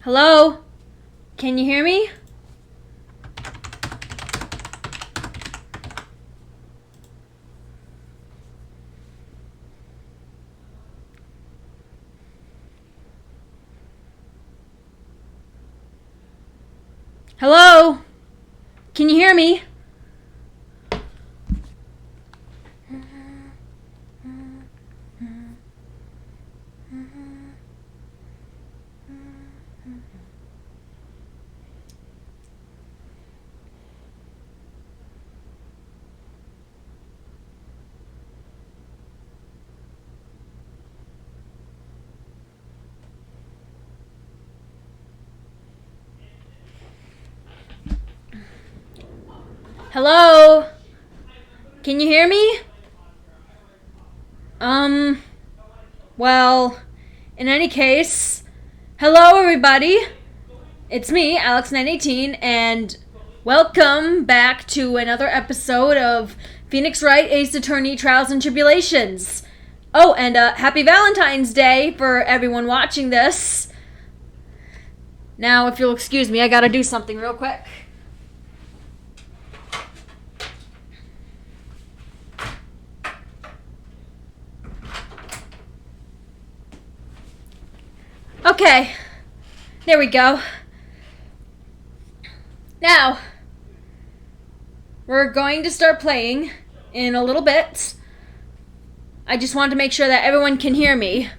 Hello? Can you hear me? Hello? Can you hear me? Hello? Can you hear me? Well, in any case, hello everybody. It's me, Alex918, and welcome back to another episode of Phoenix Wright Ace Attorney Trials and Tribulations. Oh, and happy Valentine's Day for everyone watching this. Now, if you'll excuse me, I gotta do something real quick. Okay, there we go. Now, we're going to start playing in a little bit. I just want to make sure that everyone can hear me.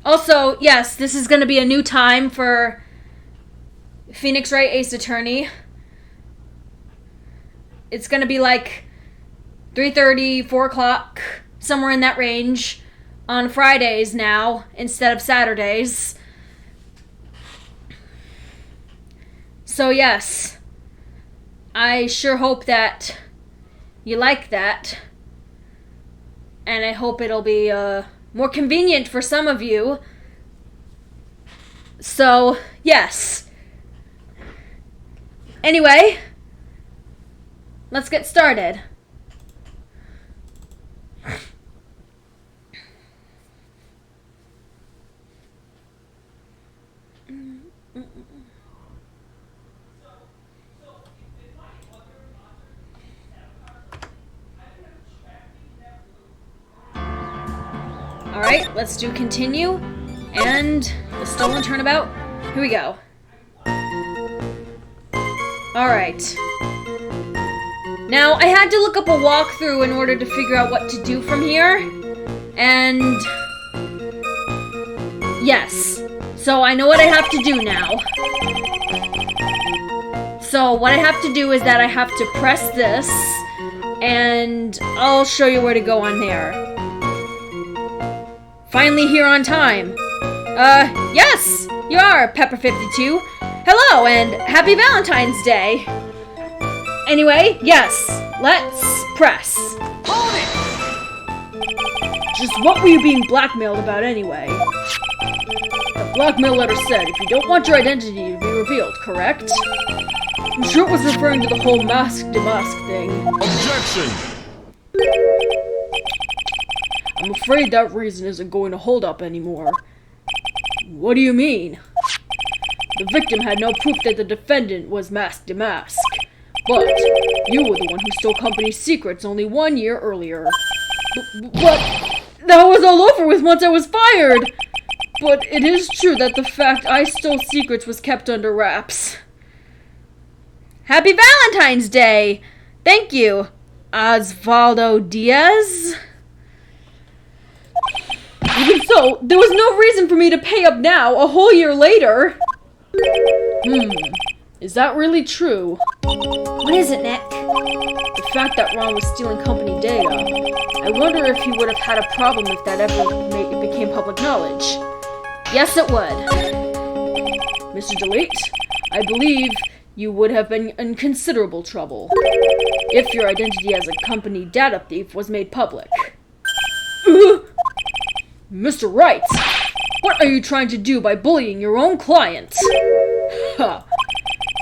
Also, yes, this is going to be a new time for Phoenix Wright Ace Attorney. It's going to be like 3:30, 4 o'clock, somewhere in that range, on Fridays now, instead of Saturdays. So yes, I sure hope that you like that. And I hope it'll be more convenient for some of you. So, yes. Anyway, let's get started. Alright, let's do continue, and the stolen turnabout. Here we go. Alright. Now, I had to look up a walkthrough in order to figure out what to do from here, and yes, so I know what I have to do now. So what I have to do is that I have to press this, and I'll show you where to go on there. Finally here on time. Yes, you are, Pepper52. Hello, and happy Valentine's Day. Anyway, yes, let's press. Hold it! Just what were you being blackmailed about anyway? The blackmail letter said if you don't want your identity to be revealed, correct? I'm sure it was referring to the whole mask-to-mask thing. Objection! I'm afraid that reason isn't going to hold up anymore. What do you mean? The victim had no proof that the defendant was mask-to-mask. But you were the one who stole company secrets only 1 year earlier. But that was all over with once I was fired! But it is true that the fact I stole secrets was kept under wraps. Happy Valentine's Day! Thank you, Osvaldo Diaz. Even so, there was no reason for me to pay up now, a whole year later. Is that really true? What is it, Nick? The fact that Ron was stealing company data. I wonder if he would have had a problem if that ever became public knowledge. Yes, it would. Mr. DeLeet, I believe you would have been in considerable trouble if your identity as a company data thief was made public. Mr. Wright, what are you trying to do by bullying your own client? Ha!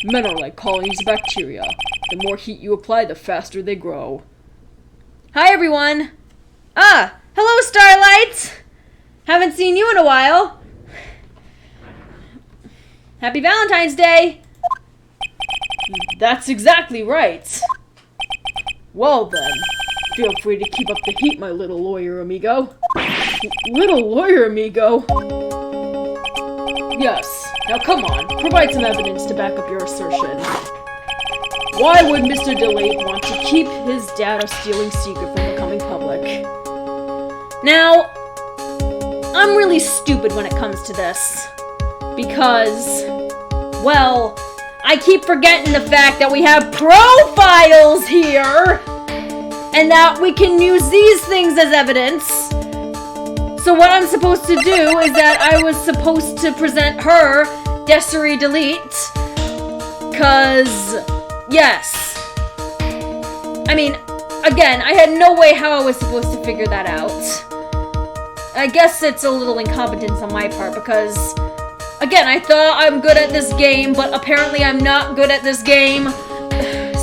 Men are like colonies of bacteria. The more heat you apply, the faster they grow. Hi, everyone. Ah, hello, Starlight. Haven't seen you in a while. Happy Valentine's Day. That's exactly right. Well then, feel free to keep up the heat, my little lawyer amigo. Little lawyer amigo? Yes. Now come on, provide some evidence to back up your assertion. Why would Mr. DeLate want to keep his data stealing secret from becoming public? Now, I'm really stupid when it comes to this. Because, well, I keep forgetting the fact that we have profiles here! And that we can use these things as evidence. So what I'm supposed to do is that I was supposed to present her, Desiree Delete. Cause, yes. I mean, again, I had no way how I was supposed to figure that out. I guess it's a little incompetence on my part because, again, I thought I'm good at this game, but apparently I'm not good at this game.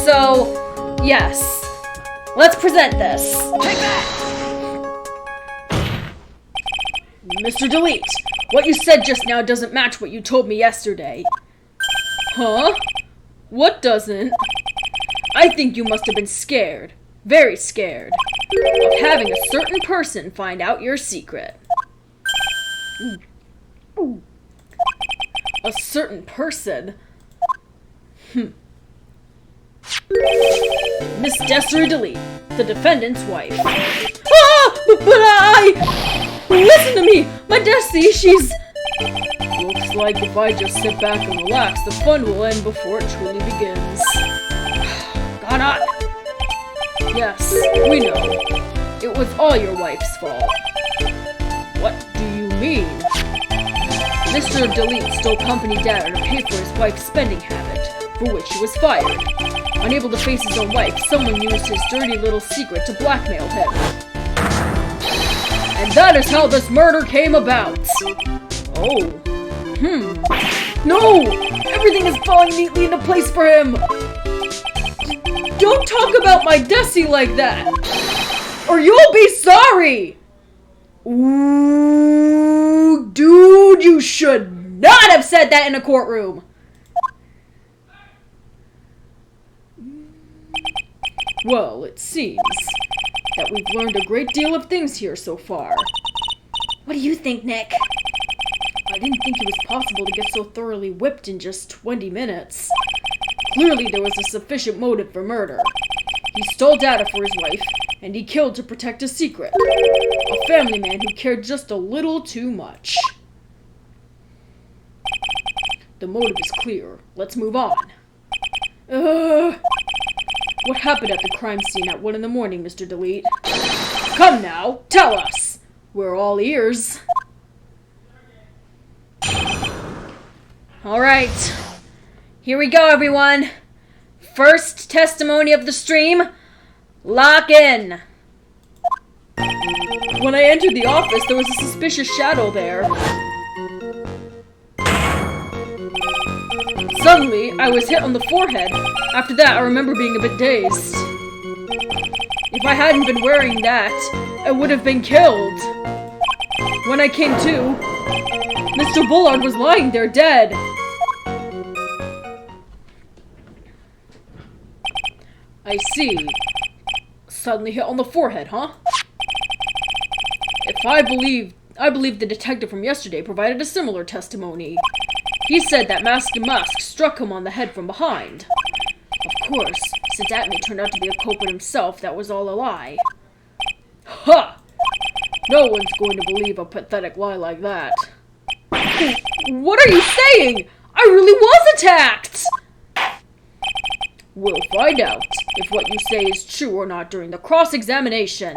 So, yes. Let's present this. Take that! Mr. Delete, what you said just now doesn't match what you told me yesterday. Huh? What doesn't? I think you must have been scared, very scared, of having a certain person find out your secret. A certain person? Miss Desiree Delete, the defendant's wife. Ah! But I... Listen to me! My Desi, she's... Looks like if I just sit back and relax, the fun will end before it truly begins. Got on! Yes, we know. It was all your wife's fault. What do you mean? Mr. Delete stole company data to pay for his wife's spending habit, for which he was fired. Unable to face his own wife, someone used his dirty little secret to blackmail him. And that is how this murder came about. Oh. No! Everything is falling neatly into place for him! Don't talk about my Desi like that! Or you'll be sorry! Ooh, dude, you should not have said that in a courtroom! Well, it seems that we've learned a great deal of things here so far. What do you think, Nick? I didn't think it was possible to get so thoroughly whipped in just 20 minutes. Clearly there was a sufficient motive for murder. He stole data for his wife, and he killed to protect a secret. A family man who cared just a little too much. The motive is clear. Let's move on. What happened at the crime scene at 1 in the morning, Mr. Delete? Come now, tell us! We're all ears. Alright. Here we go, everyone. First testimony of the stream. Lock in. When I entered the office, there was a suspicious shadow there. Suddenly, I was hit on the forehead. After that, I remember being a bit dazed. If I hadn't been wearing that, I would have been killed. When I came to, Mr. Bullard was lying there dead. I see. Suddenly hit on the forehead, huh? I believe the detective from yesterday provided a similar testimony. He said that Mask struck him on the head from behind. Of course, since Atme turned out to be a culprit himself, that was all a lie. Ha! No one's going to believe a pathetic lie like that. What are you saying? I really was attacked! We'll find out if what you say is true or not during the cross-examination.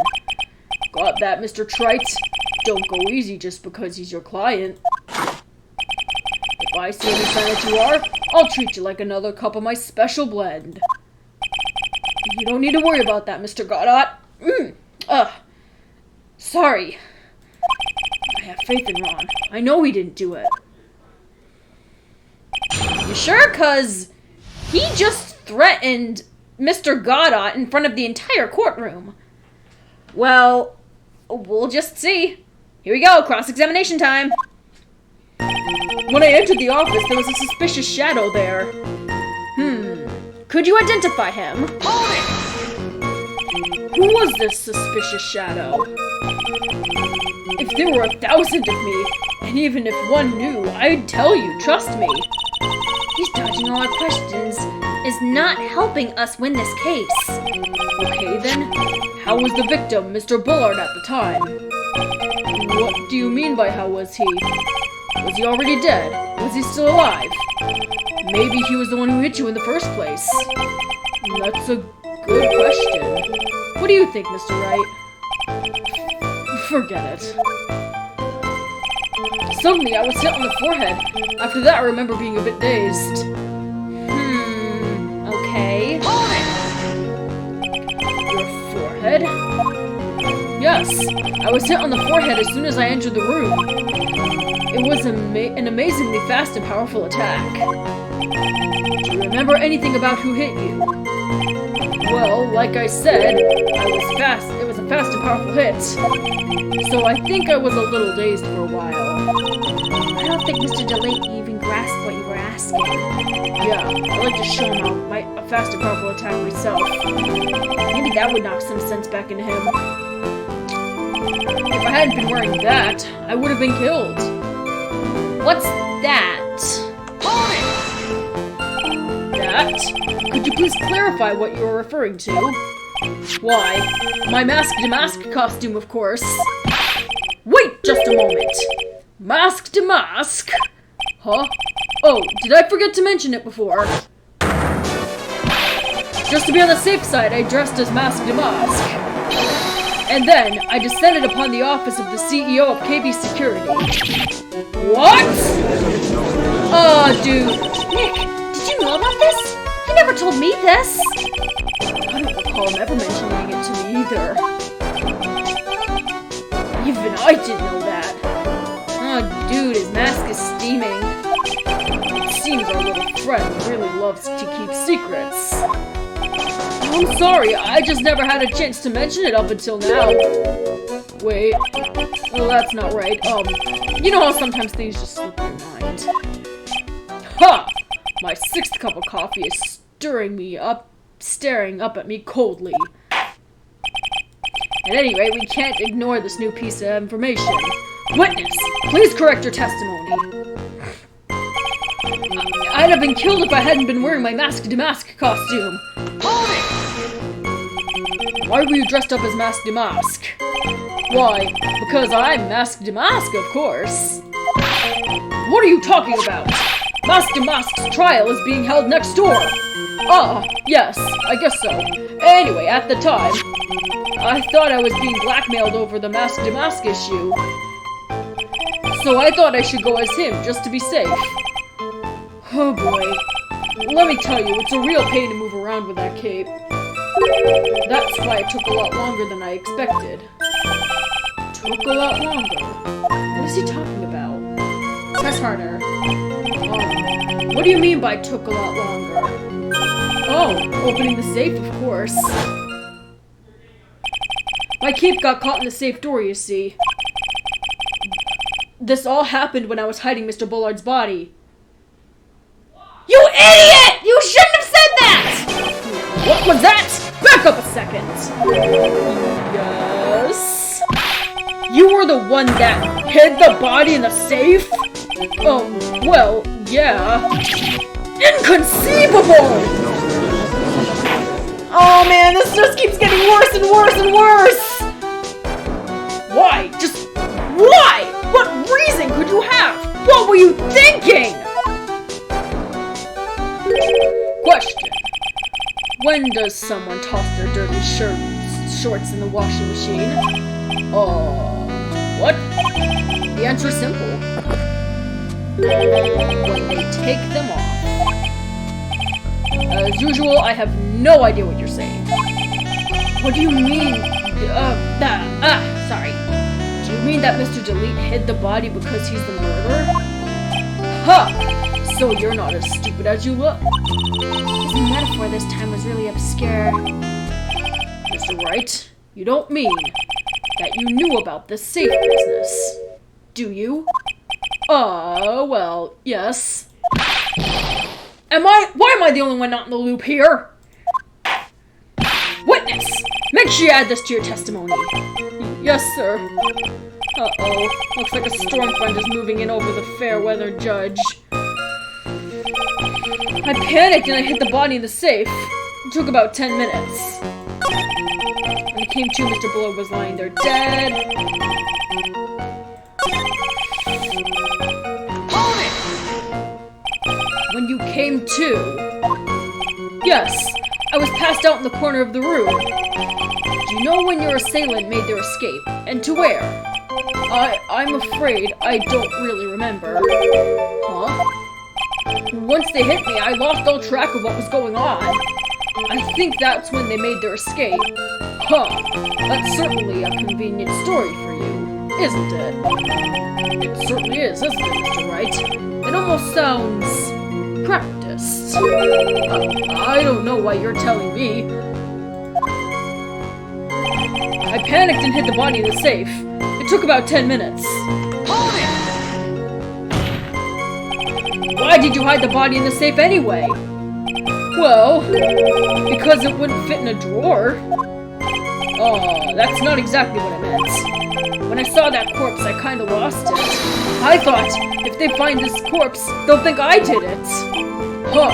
Got that, Mr. Trite? Don't go easy just because he's your client. If I see any sign that you are, I'll treat you like another cup of my special blend. You don't need to worry about that, Mr. Godot. Sorry. have faith in Ron. I know he didn't do it. You sure? 'Cause he just threatened Mr. Godot in front of the entire courtroom. Well, we'll just see. Here we go, cross-examination time. When I entered the office, there was a suspicious shadow there. Could you identify him? Hold it! Who was this suspicious shadow? If there were 1,000 of me, and even if one knew, I'd tell you, trust me. He's dodging all our questions. Is not helping us win this case. Okay then, how was the victim, Mr. Bullard, at the time? What do you mean by how was he? Was he already dead? Was he still alive? Maybe he was the one who hit you in the first place. That's a good question. What do you think, Mr. Wright? Forget it. Suddenly, I was hit on the forehead. After that, I remember being a bit dazed. Okay. Hold it! Your forehead? Yes, I was hit on the forehead as soon as I entered the room. It was an amazingly fast and powerful attack. Do you remember anything about who hit you? Well, like I said, it was a fast and powerful hit. So I think I was a little dazed for a while. I don't think Mr. DeLake even grasped what you were asking. Yeah, I like to show him a fast and powerful attack myself. Maybe that would knock some sense back into him. If I hadn't been wearing that, I would have been killed. What's that? Hold it! That? Could you please clarify what you are referring to? Why, my Masked Mask costume, of course. Wait just a moment. Masked Mask? Huh? Oh, did I forget to mention it before? Just to be on the safe side, I dressed as Masked Mask. And then, I descended upon the office of the CEO of KB Security. What? Oh, dude. Nick, did you know about this? He never told me this. I don't recall him ever mentioning it to me either. Even I didn't know that. Oh, dude, his mask is steaming. It seems our little friend really loves to keep secrets. I'm sorry, I just never had a chance to mention it up until now. Wait. Oh, that's not right. You know how sometimes things just slip your mind. Ha! My 6th cup of coffee is staring up at me coldly. At any rate, we can't ignore this new piece of information. Witness, please correct your testimony. I'd have been killed if I hadn't been wearing my Masked Mask costume. Hold it! Why were you dressed up as Masked Mask? Why, because I'm Masked Mask, of course. What are you talking about? Masked Mask's trial is being held next door. Ah, yes, I guess so. Anyway, at the time, I thought I was being blackmailed over the Masked Mask issue. So I thought I should go as him, just to be safe. Oh boy. Let me tell you, it's a real pain to move around with that cape. That's why it took a lot longer than I expected. Took a lot longer? What is he talking about? Press harder. What do you mean by took a lot longer? Oh, opening the safe, of course. My cape got caught in the safe door, you see. This all happened when I was hiding Mr. Bullard's body. You idiot! You shouldn't have said that! What was that? Back up a second. Yes? You were the one that hid the body in the safe? Well, yeah. Inconceivable! Oh man, this just keeps getting worse and worse and worse! Why? Just why? What reason could you have? What were you thinking? Question. When does someone toss their dirty shorts in the washing machine? What? The answer is simple. When they take them off. As usual, I have no idea what you're saying. What do you mean? Sorry. Do you mean that Mr. Delete hid the body because he's the murderer? Ha! So you're not as stupid as you look. His metaphor this time was really obscure. Mr. Wright, you don't mean that you knew about this safe business, do you? Well, yes. Why am I the only one not in the loop here? Witness! Make sure you add this to your testimony. Yes, sir. Uh-oh. Looks like a storm front is moving in over the fair weather judge. I panicked and I hid the body in the safe. It took about 10 minutes. When I came to, Mr. Bullard was lying there dead. Hold it! When you came to... Yes, I was passed out in the corner of the room. Do you know when your assailant made their escape? And to where? I'm afraid I don't really remember. Huh? Once they hit me, I lost all track of what was going on. I think that's when they made their escape. Huh. That's certainly a convenient story for you, isn't it? It certainly is, isn't it, Mr. Wright? It almost sounds... practiced. I don't know why you're telling me. I panicked and hid the body in the safe. It took about 10 minutes. Hold it! Why did you hide the body in the safe anyway? Well, because it wouldn't fit in a drawer. Oh, that's not exactly what I meant. When I saw that corpse, I kinda lost it. I thought, if they find this corpse, they'll think I did it. Huh,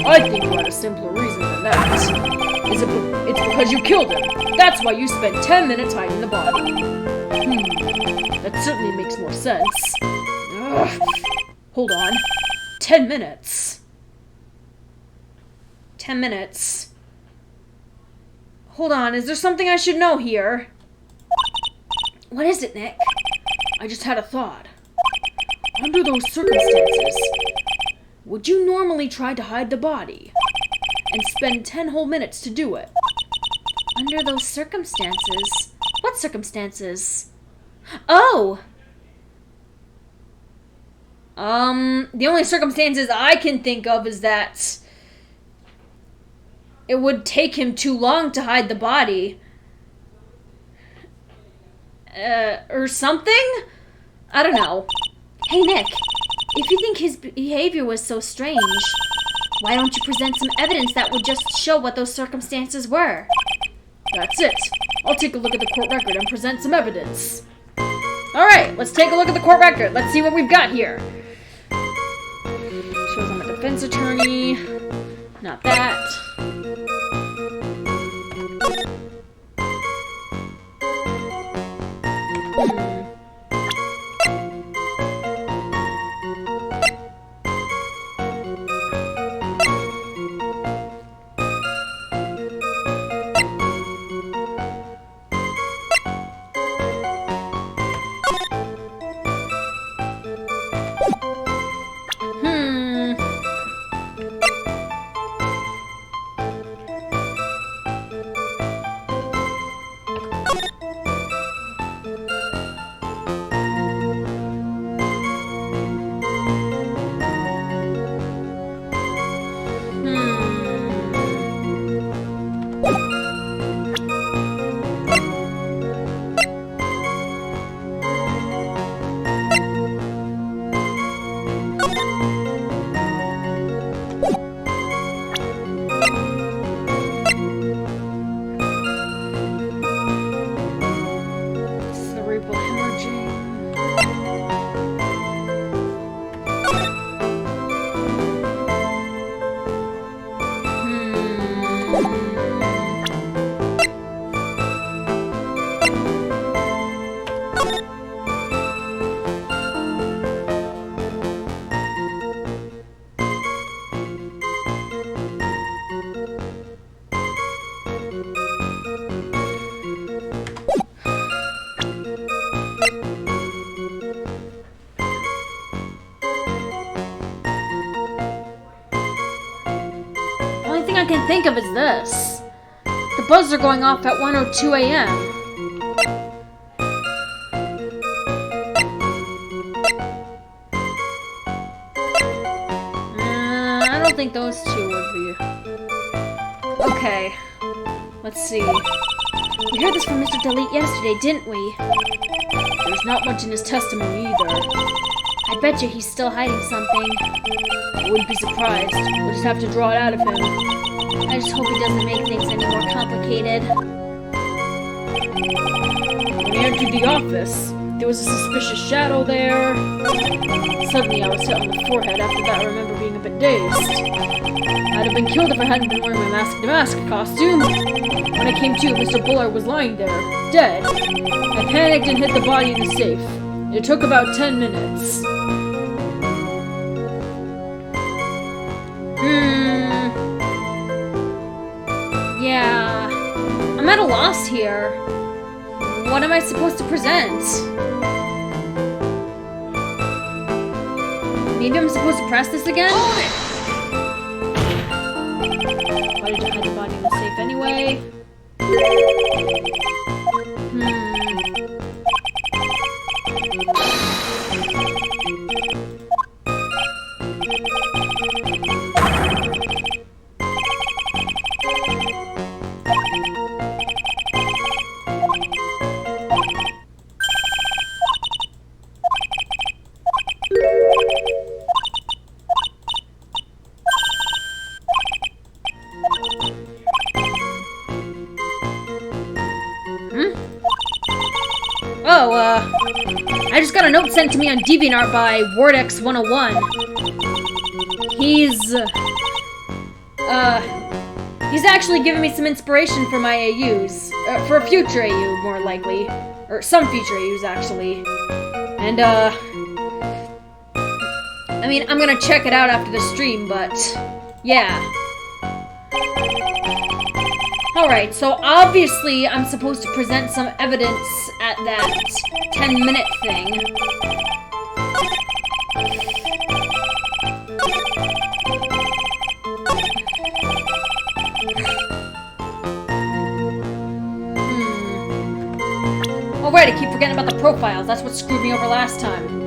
I think you had a simpler reason than that. It's because you killed him. That's why you spent 10 minutes hiding the body. That certainly makes more sense. Ugh. Hold on. 10 minutes. 10 minutes. Hold on, is there something I should know here? What is it, Nick? I just had a thought. Under those circumstances, would you normally try to hide the body? And spend 10 whole minutes to do it? Under those circumstances? What circumstances? Oh! The only circumstances I can think of is that it would take him too long to hide the body. Or something? I don't know. Hey, Nick, if you think his behavior was so strange, why don't you present some evidence that would just show what those circumstances were? That's it. I'll take a look at the court record and present some evidence. Alright, let's take a look at the court record. Let's see what we've got here. Shows I'm a defense attorney. Not that. I can think of is this. The buzzer going off at 1:02 a.m. don't think those two would be. Okay. Let's see. We heard this from Mr. Delete yesterday, didn't we? There's not much in his testimony either. I bet you he's still hiding something. I wouldn't be surprised. We'll just have to draw it out of him. I just hope he doesn't make things any more complicated. When he entered the office, there was a suspicious shadow there. Suddenly I was hit on the forehead. After that I remember being a bit dazed. I'd have been killed if I hadn't been wearing my mask costume. When I came to, Mr. Bullard was lying there, dead. I panicked and hid the body in the safe. It took about 10 minutes. Yeah. I'm at a loss here. What am I supposed to present? Maybe I'm supposed to press this again? Hold it! Why did you hide the body in the safe anyway? I just got a note sent to me on DeviantArt by WordX101. He's actually giving me some inspiration for my AUs. For a future AU, more likely. Or some future AUs, actually. And, I mean, I'm gonna check it out after the stream, but... yeah. Alright, so obviously I'm supposed to present some evidence at that 10-minute thing. Alright, I keep forgetting about the profiles. That's what screwed me over last time.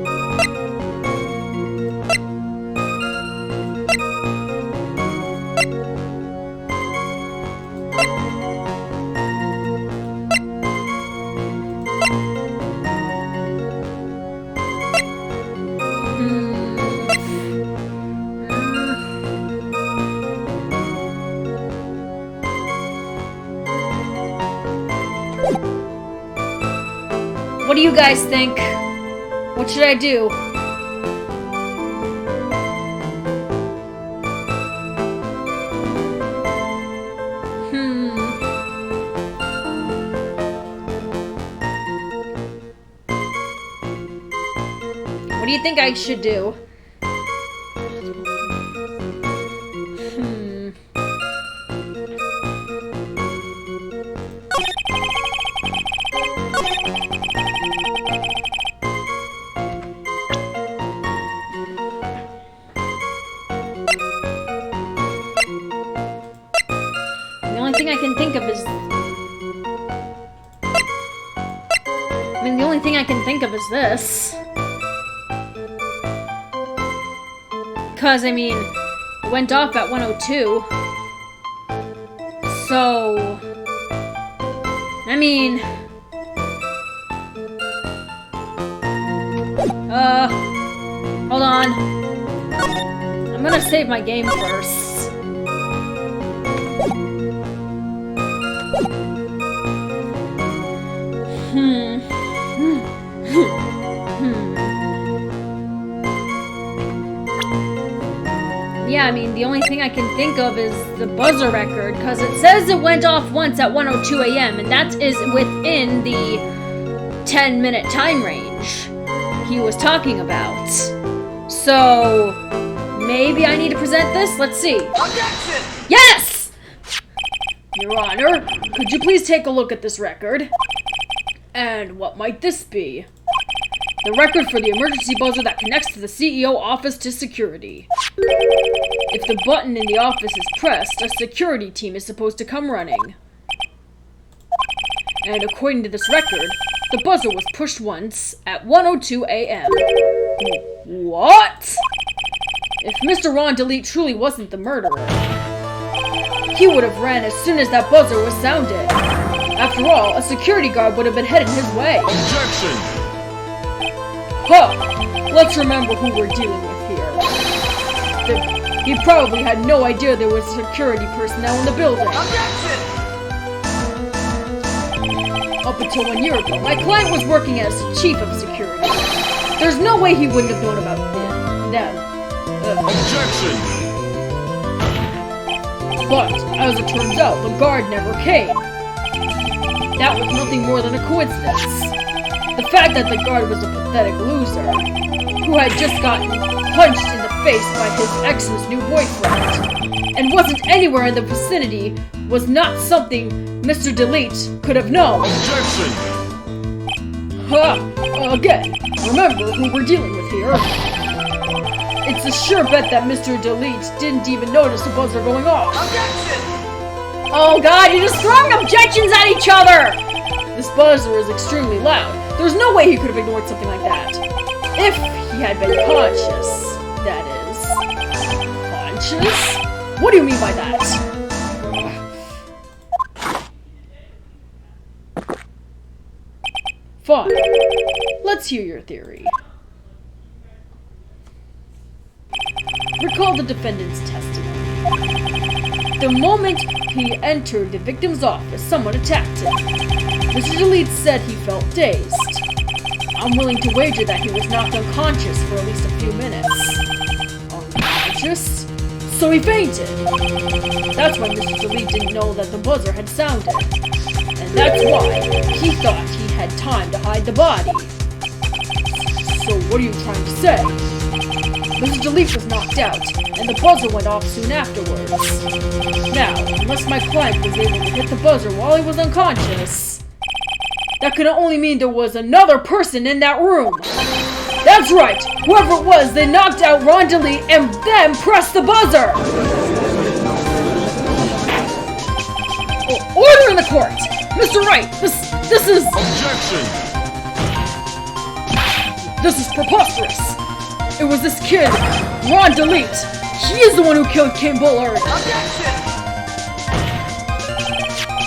What do you guys think? What should I do? What do you think I should do? The only thing I can think of is... the only thing I can think of is this. Because, it went off at 102. So... hold on. I'm gonna save my game first. Yeah, the only thing I can think of is the buzzer record, because it says it went off once at 1:02 a.m., and that is within the 10-minute time range he was talking about. So, maybe I need to present this? Let's see. Objection! Yes! Your Honor, could you please take a look at this record? And what might this be? The record for the emergency buzzer that connects to the CEO office to security. If the button in the office is pressed, a security team is supposed to come running. And according to this record, the buzzer was pushed once at 1:02 a.m. What? If Mr. Ron Delete truly wasn't the murderer, he would have ran as soon as that buzzer was sounded. After all, a security guard would have been headed his way. Objection! Huh! Let's remember who we're dealing with here. He probably had no idea there was security personnel in the building. Objection! Up until 1 year ago, my client was working as chief of security. There's no way he wouldn't have known about them. Objection! But, as it turns out, the guard never came. That was nothing more than a coincidence. The fact that the guard was a pathetic loser, who had just gotten punched in the face by his ex's new boyfriend, and wasn't anywhere in the vicinity, was not something Mr. Delete could have known. Objection! Again, remember who we're dealing with here. It's a sure bet that Mr. Delete didn't even notice the buzzer going off. Objection! Oh god, you're just throwing objections at each other! This buzzer is extremely loud. There's no way he could have ignored something like that. If he had been conscious, that is. Conscious? What do you mean by that? Fine. Let's hear your theory. Recall the defendant's testimony. The moment he entered the victim's office, someone attacked him. Mr. Delete said he felt dazed. I'm willing to wager that he was knocked unconscious for at least a few minutes. Unconscious? So he fainted! That's why Mr. Delete didn't know that the buzzer had sounded. And that's why he thought he had time to hide the body. So what are you trying to say? Mr. Delete was knocked out, and the buzzer went off soon afterwards. Now, unless my client was able to hit the buzzer while he was unconscious, that could only mean there was another person in that room. That's right! Whoever it was, they knocked out Ron Delete and then pressed the buzzer! Order in the court! Mr. Wright, this is... Objection! This is preposterous! It was this kid, Ron Delete. He is the one who killed Kim Bullard. Objection!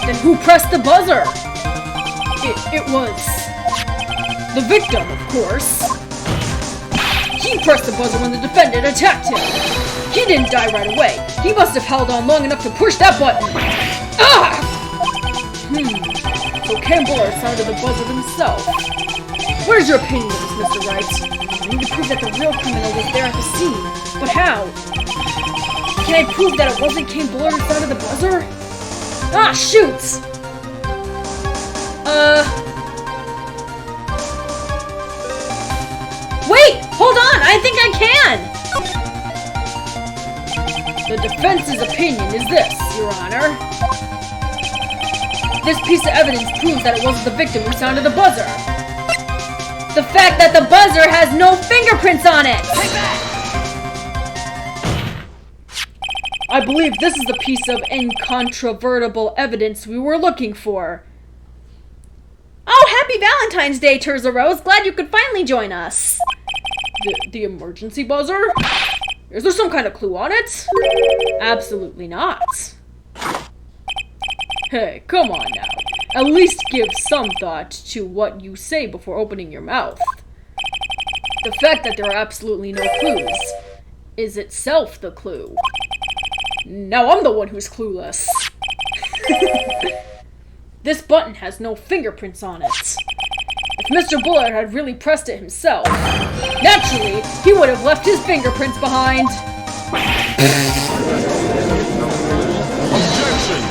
Then who pressed the buzzer? It was... the victim, of course. He pressed the buzzer when the defendant attacked him. He didn't die right away. He must have held on long enough to push that button. Ah! So Kim Bullard sounded the buzzer himself. What is your opinion of this, Mr. Wright? I need to prove that the real criminal was there at the scene. But how? Can I prove that it wasn't Kim Bullard who sounded the buzzer? Ah, shoot! Wait! Hold on! I think I can! The defense's opinion is this, Your Honor. This piece of evidence proves that it wasn't the victim who sounded the buzzer. The fact that the buzzer has no fingerprints on it! Take that! I believe this is the piece of incontrovertible evidence we were looking for. Oh, happy Valentine's Day, Terza Rose. Glad you could finally join us. The emergency buzzer? Is there some kind of clue on it? Absolutely not. Hey, come on now. At least give some thought to what you say before opening your mouth. The fact that there are absolutely no clues is itself the clue. Now I'm the one who's clueless. This button has no fingerprints on it. If Mr. Bullard had really pressed it himself, naturally, he would have left his fingerprints behind. Objection!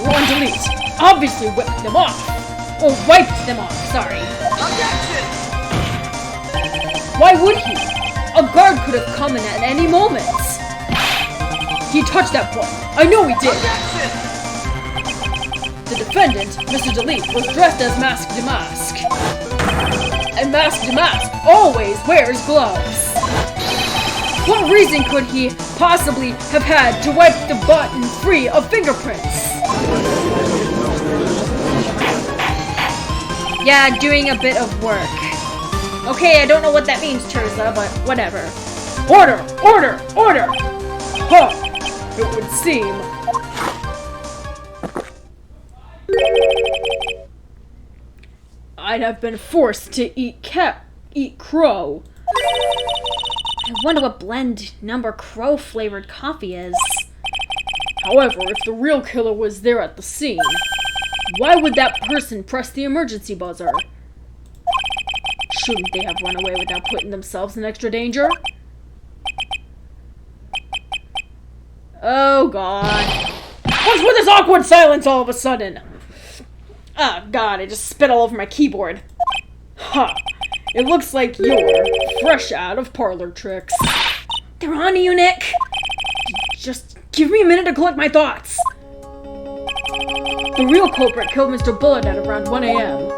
Ron Delete obviously whipped them off. Or wiped them off, sorry. Objection! Why would he? A guard could have come in at any moment. He touched that button. I know he did. Objection! The defendant, Mr. Delete, was dressed as Mask Damask. And Mask Damask always wears gloves. What reason could he possibly have had to wipe the button free of fingerprints? Yeah, doing a bit of work. Okay, I don't know what that means, Terza, but whatever. Order! Order! Order! Huh! It would seem. I'd have been forced to eat crow. I wonder what blend number crow flavored coffee is. However, if the real killer was there at the scene, why would that person press the emergency buzzer? Shouldn't they have run away without putting themselves in extra danger? Oh god. What's with this awkward silence all of a sudden? Ah, god, I just spit all over my keyboard. Ha! It looks like you're fresh out of parlor tricks. They're on to you, Nick! Just give me a minute to collect my thoughts. The real culprit killed Mr. Bullet at around 1 a.m.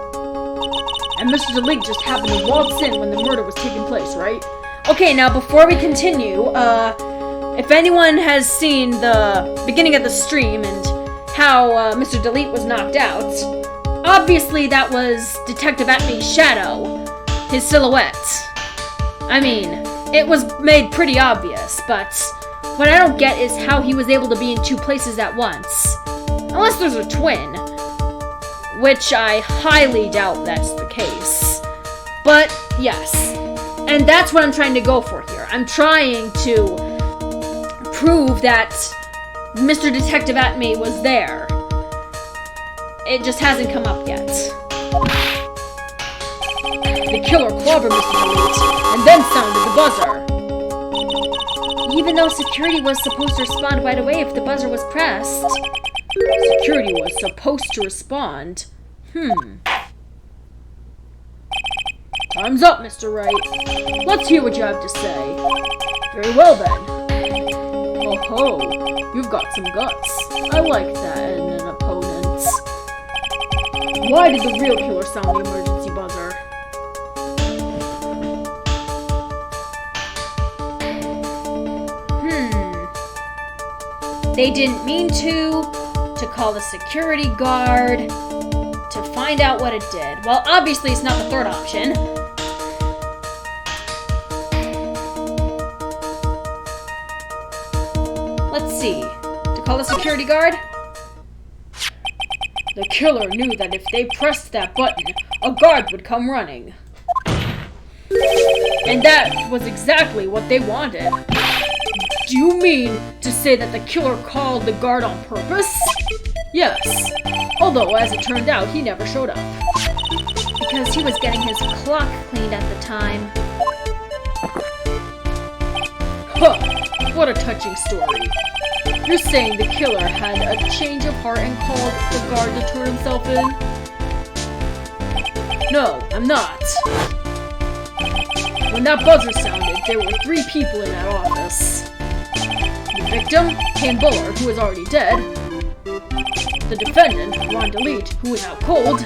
And Mr. DeLeak just happened to waltz in when the murder was taking place, right? Okay, now before we continue, if anyone has seen the beginning of the stream and how Mr. Delete was knocked out, obviously that was Detective Atmey's shadow, his silhouette. I mean, it was made pretty obvious, but what I don't get is how he was able to be in two places at once. Unless there's a twin, which I highly doubt that's the case. But, yes. And that's what I'm trying to go for here. I'm trying to prove that Mr. Detective Atmey was there. It just hasn't come up yet. The killer clobbered Mr. Delete, and then sounded the buzzer. Even though security was supposed to respond right away if the buzzer was pressed. Security was supposed to respond. Time's up, Mr. Wright. Let's hear what you have to say. Very well, then. Oh ho, you've got some guts. I like that in an opponent. Why did the real killer sound the emergency buzzer? They didn't mean to call the security guard, to find out what it did. Well, obviously it's not the third option. Let's see. To call the security guard? The killer knew that if they pressed that button, a guard would come running. And that was exactly what they wanted. Do you mean to say that the killer called the guard on purpose? Yes. Although, as it turned out, he never showed up. Because he was getting his clock cleaned at the time. Huh. What a touching story. You're saying the killer had a change of heart and called the guard to turn himself in? No, I'm not. When that buzzer sounded, there were 3 people in that office. The victim, Kane Bullard, who is already dead. The defendant, Ron DeLeat, who is out cold.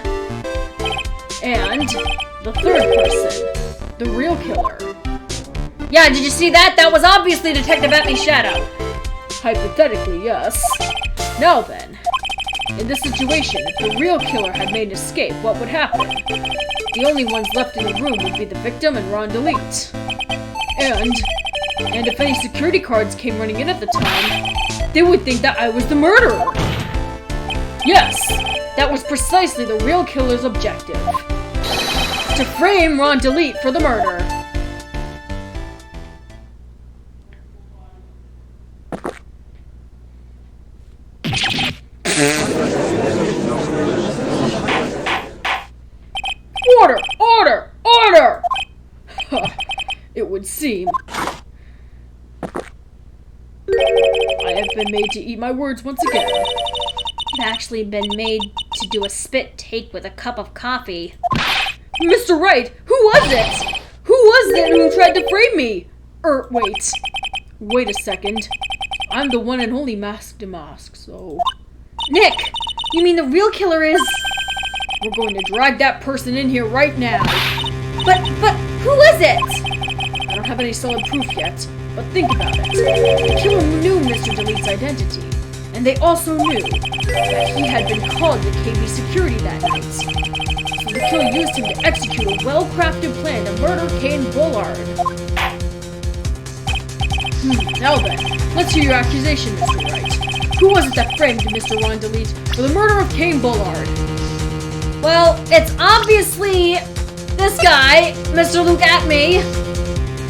And the third person, the real killer. Yeah, did you see that? That was obviously Detective Atmey's shadow. Hypothetically, yes. Now then, in this situation, if the real killer had made an escape, what would happen? The only ones left in the room would be the victim and Ron DeLeat. And if any security guards came running in at the time, they would think that I was the murderer. Yes, that was precisely the real killer's objective. To frame Ron DeLeat for the murder. Order! Order! Order! It would seem. I have been made to eat my words once again. I've actually been made to do a spit take with a cup of coffee. Mr. Wright, who was it? Who was it who tried to frame me? Wait. Wait a second. I'm the one and only Mask Damask, so... Nick! You mean the real killer is... We're going to drag that person in here right now. But who is it? I don't have any solid proof yet, but think about it. The killer knew Mr. DeLeat's identity, and they also knew that he had been called to KB security that night. So the killer used him to execute a well-crafted plan to murder Kane Bullard. Now then, let's hear your accusation, Mr. Wright. Who was it that framed Mr. Rondelete for the murder of Cain Bullard? Well, it's obviously this guy, Mr. Look At Me.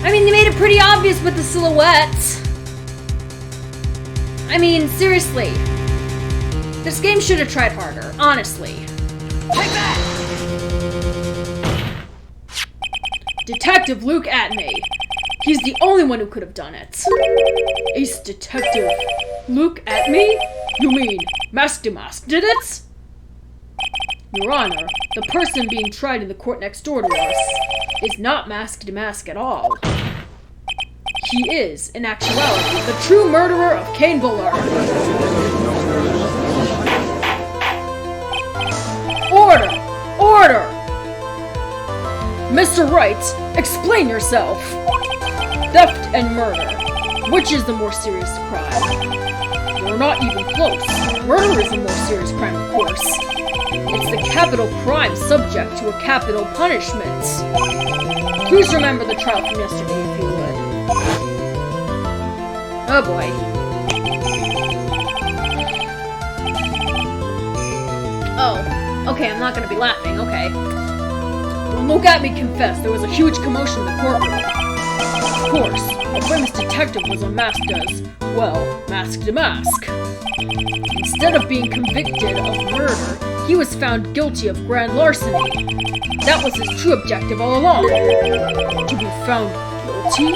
I mean, they made it pretty obvious with the silhouette. I mean, seriously. This game should have tried harder, honestly. Take that! Detective Luke At Me. He's the only one who could have done it. Ace Detective Luke At Me? You mean Mask Damask did it? Your Honor, the person being tried in the court next door to us is not Mask Damask at all. He is, in actuality, the true murderer of Cain Bullard. Order! Order! Mr. Wright, explain yourself. Theft and murder. Which is the more serious crime? You're not even close. Murder is the more serious crime, of course. It's the capital crime subject to a capital punishment. Please remember the trial from yesterday, if you would. Oh boy. Oh, okay, I'm not gonna be laughing, okay. When Look At Me confessed, there was a huge commotion in the courtroom. Of course, a famous detective was unmasked as, well, Mask Damask. Instead of being convicted of murder, he was found guilty of grand larceny. That was his true objective all along. To be found guilty?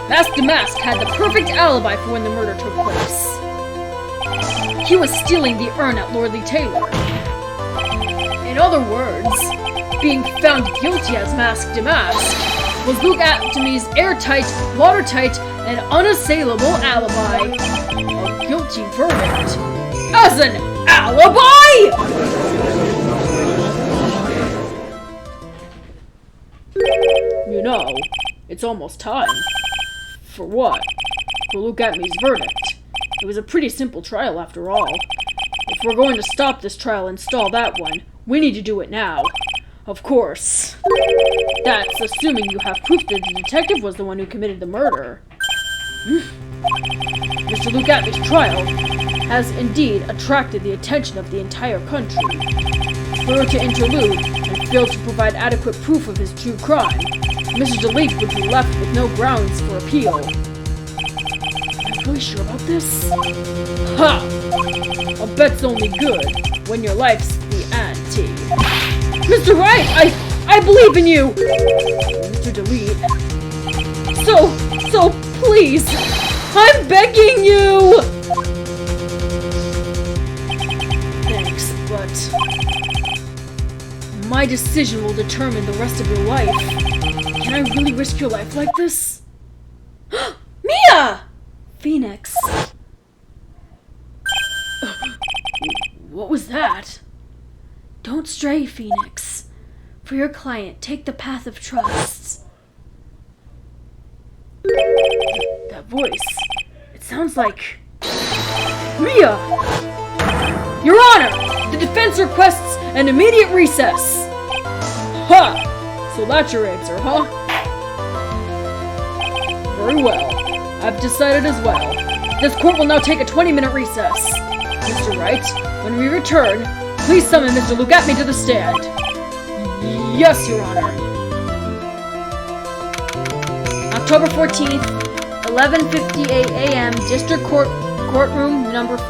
Mask Damask had the perfect alibi for when the murder took place. He was stealing the urn at Lordly Taylor. In other words, being found guilty as Mask Damask was Luke At Me's airtight, watertight, and unassailable alibi. A guilty verdict. As an alibi?! You know, it's almost time. For what? For Luke At Me's verdict. It was a pretty simple trial after all. If we're going to stop this trial and stall that one, we need to do it now. Of course. That's assuming you have proof that the detective was the one who committed the murder. Mr. Luke At Me's trial has indeed attracted the attention of the entire country. Were to interlude and fail to provide adequate proof of his true crime, Mr. Delete would be left with no grounds for appeal. Are you really sure about this? Ha! A bet's only good when your life's the ante. Mr. Wright, I believe in you! Mr. Delete. So please, I'm begging you! Thanks, but my decision will determine the rest of your life. Can I really risk your life like this? Mia! Phoenix. What was that? Don't stray, Phoenix. For your client, take the path of trust. That voice. It sounds like... Mia! Your Honor! The defense requests an immediate recess! Ha! So that's your answer, huh? Very well. I've decided as well. This court will now take a 20-minute recess. Mr. Wright, when we return, please summon Mr. Luke At Me to the stand. Yes, Your Honor. October 14th, 11:58 a.m., District Courtroom number 5.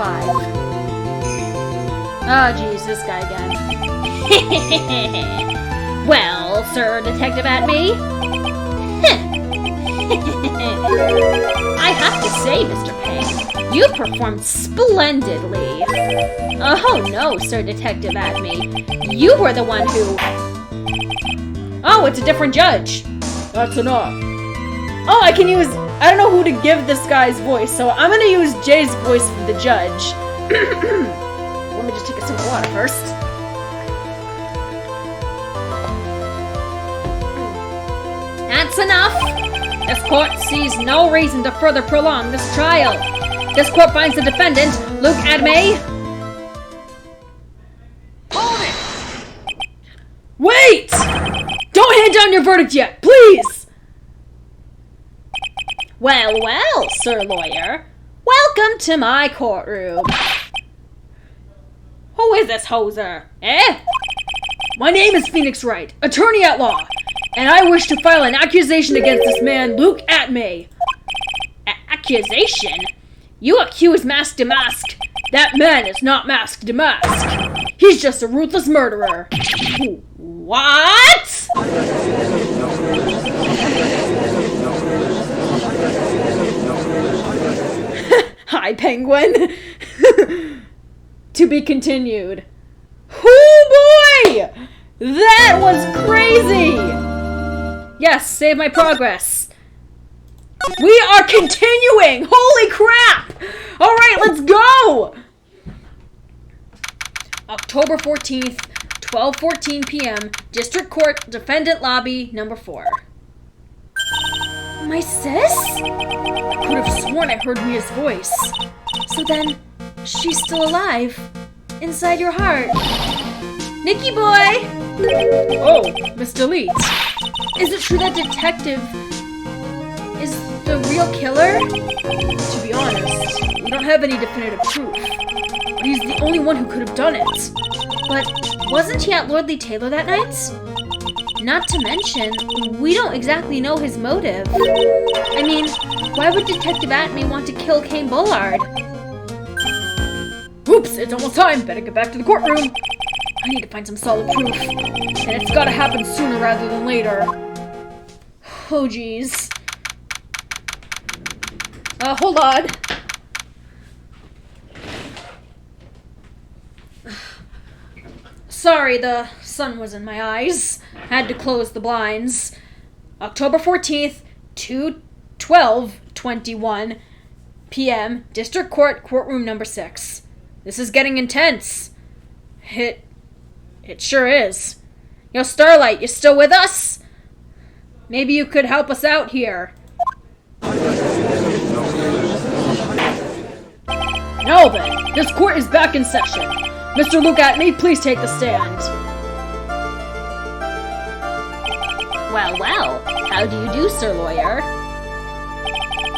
Ah, geez, this guy again. Well, Sir Detective At Me? I have to say, Mr. Payne, you performed splendidly. Oh no, Sir Detective At Me. You were the one who... Oh, it's a different judge. That's enough. Oh, I can use... I don't know who to give this guy's voice, so I'm gonna use Jay's voice for the judge. Let me just take a sip of water first. That's enough! This court sees no reason to further prolong this trial. This court finds the defendant, Luke At Me... Hold it! Wait! Don't hand down your verdict yet, please! Well, well, Sir Lawyer. Welcome to my courtroom. Who is this hoser, eh? My name is Phoenix Wright, attorney at law, and I wish to file an accusation against this man, Luke Atmay. Accusation? You accuse Mask Damask. That man is not Mask Damask. He's just a ruthless murderer. What? Hi, Penguin. To be continued. Oh boy! That was crazy! Yes, save my progress. We are continuing! Holy crap! Alright, let's go! October 14th, 12:14 p.m., District Court, Defendant Lobby, number 4. My sis? I could have sworn I heard Mia's voice. So then, she's still alive. Inside your heart. Nicky boy! Oh, Mr. Leeds. Is it true that Detective is the real killer? To be honest, we don't have any definitive proof. But he's the only one who could have done it. But wasn't he at Lordly Taylor that night? Not to mention, we don't exactly know his motive. I mean, why would Detective Atmay want to kill Kane Bullard? Oops, it's almost time. Better get back to the courtroom. I need to find some solid proof. And it's gotta happen sooner rather than later. Oh, geez. Hold on. Sorry, the sun was in my eyes. Had to close the blinds. October 14th, 12:21 p.m., District Court, courtroom number 6. This is getting intense. It sure is. Yo, Starlight, you still with us? Maybe you could help us out here. Now then, this court is back in session. Mr. Luke Atmay, please take the stand. Well, well, how do you do, Sir Lawyer?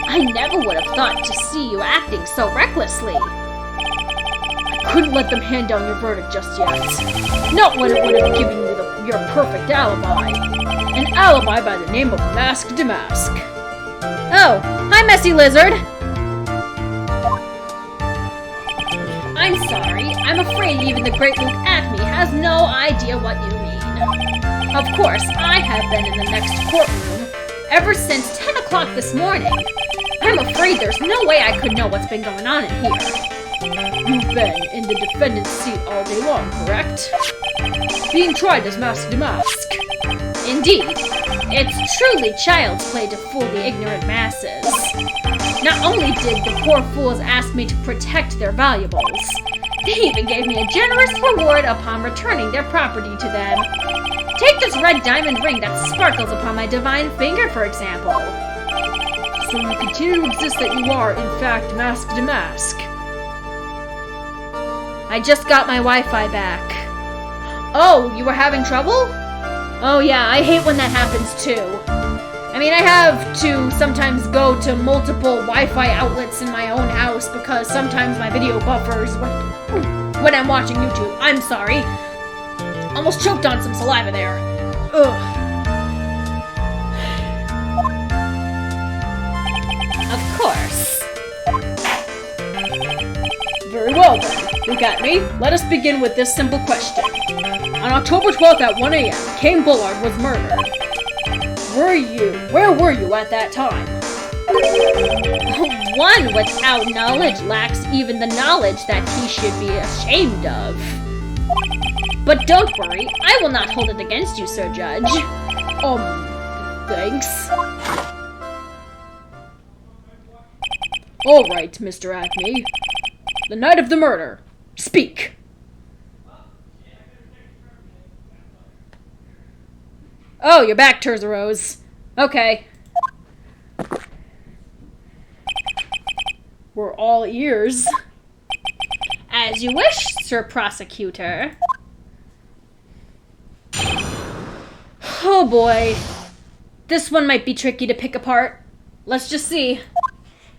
I never would have thought to see you acting so recklessly. I couldn't let them hand down your verdict just yet. Not when it would have given you your perfect alibi. An alibi by the name of Mask Damask. Oh, hi, Messy Lizard. I'm sorry. I'm afraid even the great Luke Atmay has no idea what you mean. Of course, I have been in the next courtroom ever since 10 o'clock this morning. I'm afraid there's no way I could know what's been going on in here. You've been in the defendant's seat all day long, correct? Being tried as Mask Damask. Indeed. It's truly child's play to fool the ignorant masses. Not only did the poor fools ask me to protect their valuables, they even gave me a generous reward upon returning their property to them. Take this red diamond ring that sparkles upon my divine finger, for example. So you continue to insist that you are, in fact, Mask Damask. I just got my Wi-Fi back. Oh, you were having trouble? Oh yeah, I hate when that happens too. I mean, I have to sometimes go to multiple Wi-Fi outlets in my own house because sometimes my video buffers when I'm watching YouTube. I'm sorry. Almost choked on some saliva there. Ugh. Of course. Very well then. Look at me. Let us begin with this simple question. On October 12th at 1 a.m., Kane Bullard was murdered. Where were you at that time? One without knowledge lacks even the knowledge that he should be ashamed of. But don't worry, I will not hold it against you, Sir Judge. Thanks. All right, Mr. Atmay. The night of the murder. Speak. Oh, you're back, Terzaros. Okay. We're all ears. As you wish, Sir Prosecutor. Oh boy. This one might be tricky to pick apart. Let's just see.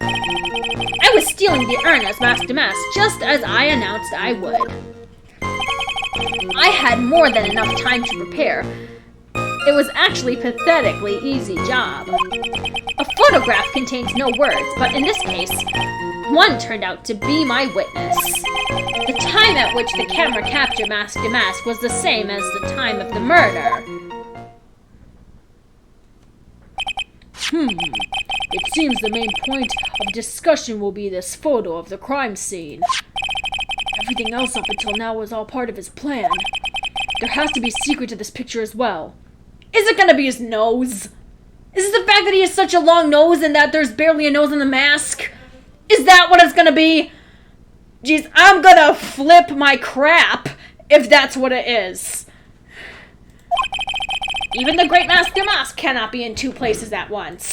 I was stealing the urn as Mask to Mask, just as I announced I would. I had more than enough time to prepare. It was actually a pathetically easy job. A photograph contains no words, but in this case, one turned out to be my witness. The time at which the camera captured Mask to Mask was the same as the time of the murder. It seems the main point of discussion will be this photo of the crime scene. Everything else up until now was all part of his plan. There has to be a secret to this picture as well. Is it gonna be his nose? Is it the fact that he has such a long nose and that there's barely a nose in the mask? Is that what it's gonna be? Jeez, I'm gonna flip my crap if that's what it is. Even the Great Master Mask cannot be in two places at once.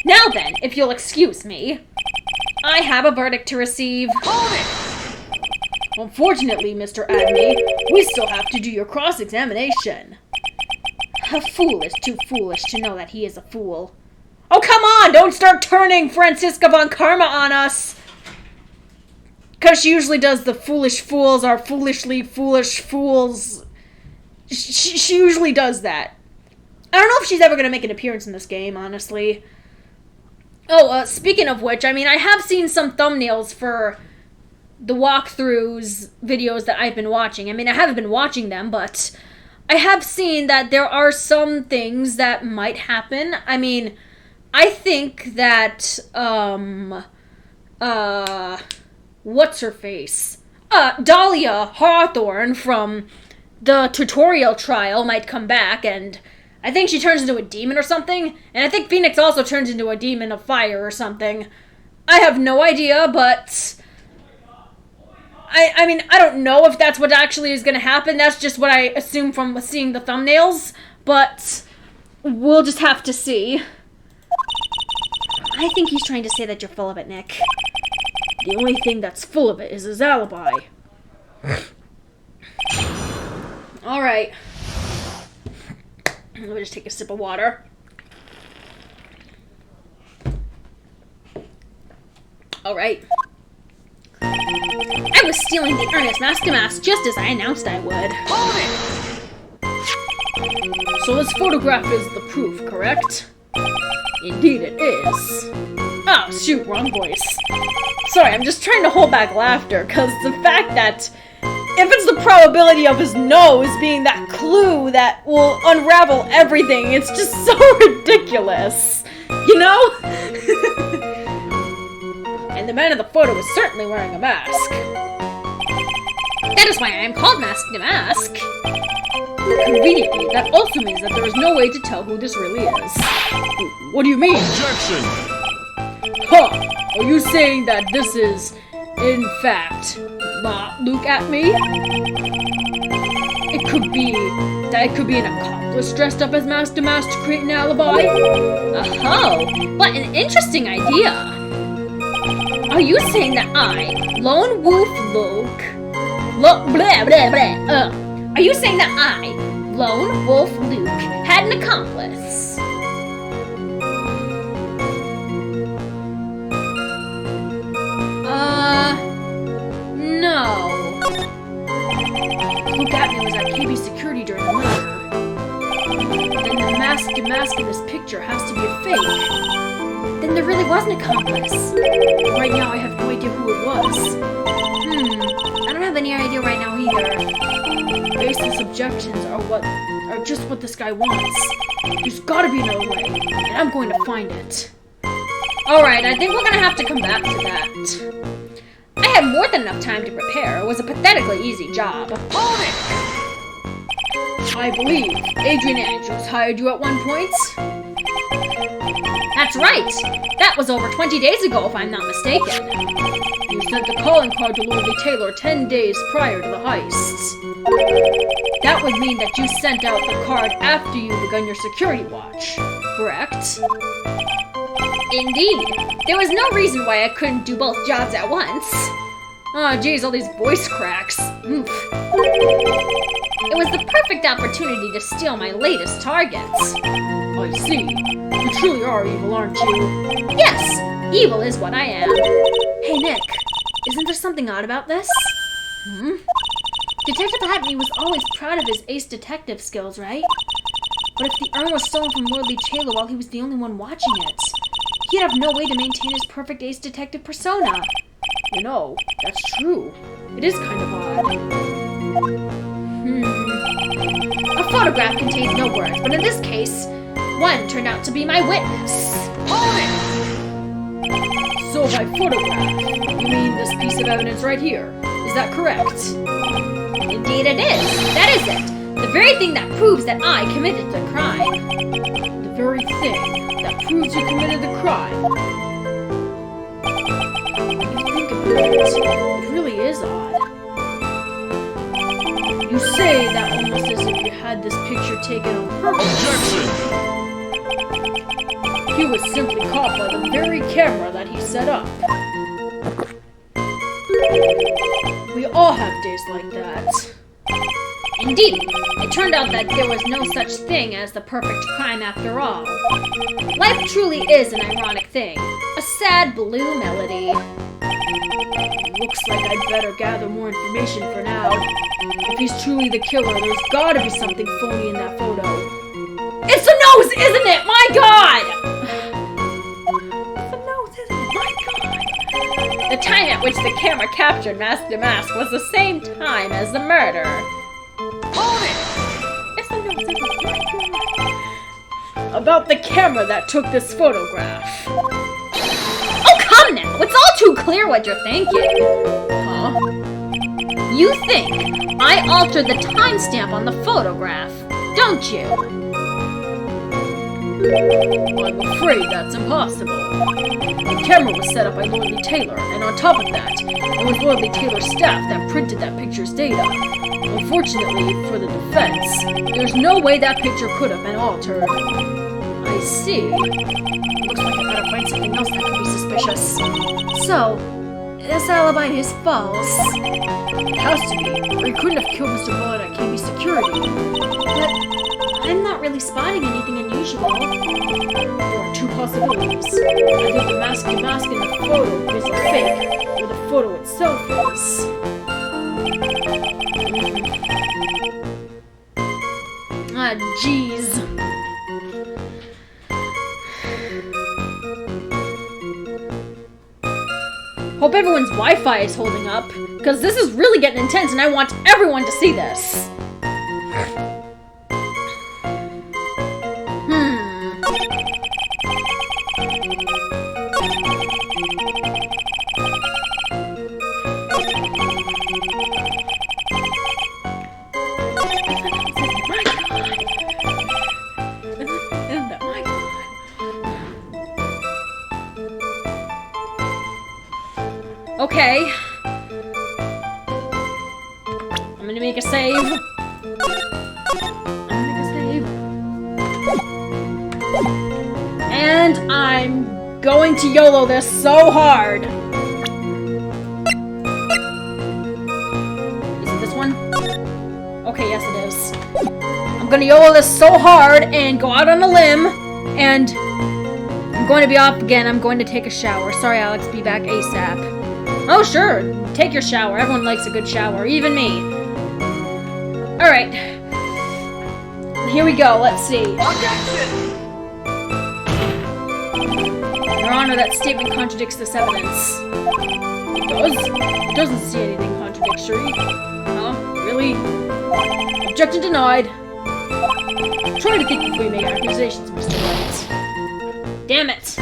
Now then, if you'll excuse me, I have a verdict to receive. Hold it! Unfortunately, Mr. Adney, we still have to do your cross-examination. A fool is too foolish to know that he is a fool. Oh, come on! Don't start turning Franziska von Karma on us! Because she usually does the foolish fools are foolishly foolish fools. She usually does that. I don't know if she's ever going to make an appearance in this game, honestly. Oh, speaking of which, I mean, I have seen some thumbnails for the walkthroughs videos that I've been watching. I mean, I haven't been watching them, but I have seen that there are some things that might happen. I mean, I think that, what's-her-face? Dahlia Hawthorne from the tutorial trial might come back, and I think she turns into a demon or something, and I think Phoenix also turns into a demon of fire or something. I have no idea, but I mean, I don't know if that's what actually is going to happen. That's just what I assume from seeing the thumbnails, but we'll just have to see. I think he's trying to say that you're full of it, Nick. The only thing that's full of it is his alibi. Alright. Let me just take a sip of water. Alright. I was stealing the urn as Mask to Mask just as I announced I would. Hold it! So this photograph is the proof, correct? Indeed it is. Oh, shoot, wrong voice. Sorry, I'm just trying to hold back laughter, because the fact that if it's the probability of his nose being that clue that will unravel everything, it's just so ridiculous. You know? And the man in the photo is certainly wearing a mask. That is why I am called Mask to Mask. Conveniently, that also means that there is no way to tell who this really is. What do you mean? Objection! Huh! Are you saying that this is, in fact, not Luke at me? It could be an accomplice dressed up as Mask to Mask to create an alibi? Oh, what an interesting idea. Are you saying that I, Lone Wolf Luke, are you saying that I, Lone Wolf Luke, had an accomplice? No. Luke Atney was at KB Security during the murder. Then the Mask to Mask in this picture has to be a fake. Then there really was an accomplice. Right now, I have no idea who it was. I don't have any idea right now either. Baseless objections are just what this guy wants. There's gotta be another way, and I'm going to find it. Alright, I think we're gonna have to come back to that. I had more than enough time to prepare. It was a pathetically easy job. Hold it! I believe Adrian Andrews hired you at one point? That's right! That was over 20 days ago, if I'm not mistaken. You sent the calling card to Lordly Taylor 10 days prior to the heist. That would mean that you sent out the card after you begun your security watch, correct? Indeed. There was no reason why I couldn't do both jobs at once. Oh, geez, all these voice cracks. Oof. It was the perfect opportunity to steal my latest targets. I see. You truly are evil, aren't you? Yes, evil is what I am. Hey, Nick, isn't there something odd about this? Detective Hackney was always proud of his ace detective skills, right? But if the urn was stolen from Lordly Taylor while he was the only one watching it, he'd have no way to maintain his perfect ace detective persona. You know, that's true. It is kind of odd. A photograph contains no words, but in this case, one turned out to be my witness. Hold it! So by photograph, you mean this piece of evidence right here? Is that correct? Indeed it is. That is it. The very thing that proves that I committed the crime. The very thing that proves you committed the crime. When you think about it, it really is odd. You say that almost as if you had this picture taken on purpose. Objection! He was simply caught by the very camera that he set up. We all have days like that. Indeed, it turned out that there was no such thing as the perfect crime after all. Life truly is an ironic thing. A sad blue melody. Looks like I'd better gather more information for now. If he's truly the killer, there's gotta be something phony in that photo. It's the nose, isn't it? My God! It's the nose, isn't it? My God! The time at which the camera captured Mask to Mask was the same time as the murder. Hold it! It's the nose, isn't it? My God! About the camera that took this photograph. Oh, come now! It's all too clear what you're thinking. Huh? You think I altered the timestamp on the photograph, don't you? I'm afraid that's impossible. The camera was set up by Lordly Taylor, and on top of that, it was Lordly Taylor's staff that printed that picture's data. Unfortunately for the defense, there's no way that picture could have been altered. I see. Looks like I gotta find something else that could be suspicious. So, this alibi is false. It has to be, or he couldn't have killed Mr. Bullet at KB Security. But I'm not really spotting anything unusual. There are two possibilities. Either the mask to mask in the photo is a fake, or the photo itself is. Ah, jeez. Hope everyone's Wi-Fi is holding up, because this is really getting intense and I want everyone to see this. Okay. I'm gonna make a save. And I'm going to YOLO this so hard. Is it this one? Okay, yes it is. I'm gonna YOLO this so hard and go out on a limb, and I'm going to be off again. I'm going to take a shower. Sorry, Alex, be back ASAP. Oh, sure. Take your shower. Everyone likes a good shower, even me. Alright. Here we go. Let's see. Objection! Your Honor, that statement contradicts this evidence. It does? It doesn't see anything contradictory. Huh? Really? Objection denied. Try to think before you make accusations, Mr. White. Damn it.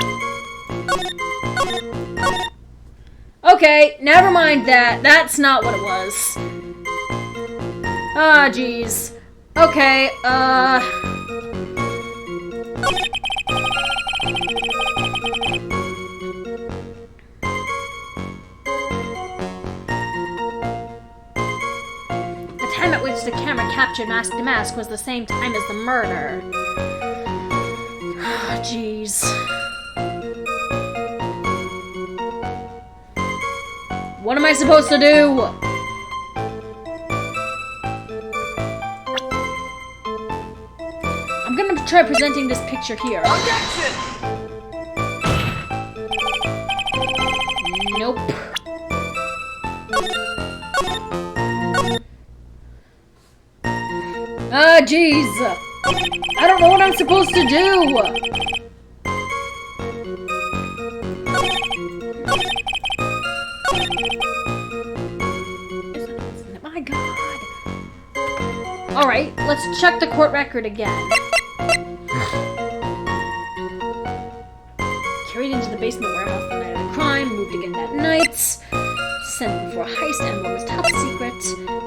Okay, never mind that. That's not what it was. Ah, jeez. Okay, the time at which the camera captured Mask to Mask was the same time as the murder. Ah, jeez. What am I supposed to do? I'm gonna try presenting this picture here. Objection! Nope. Ah, jeez. I don't know what I'm supposed to do. My God. All right, let's check the court record again. Carried into the basement warehouse the night of the crime, moved again that night. Sent before a heist, emblem was top secret.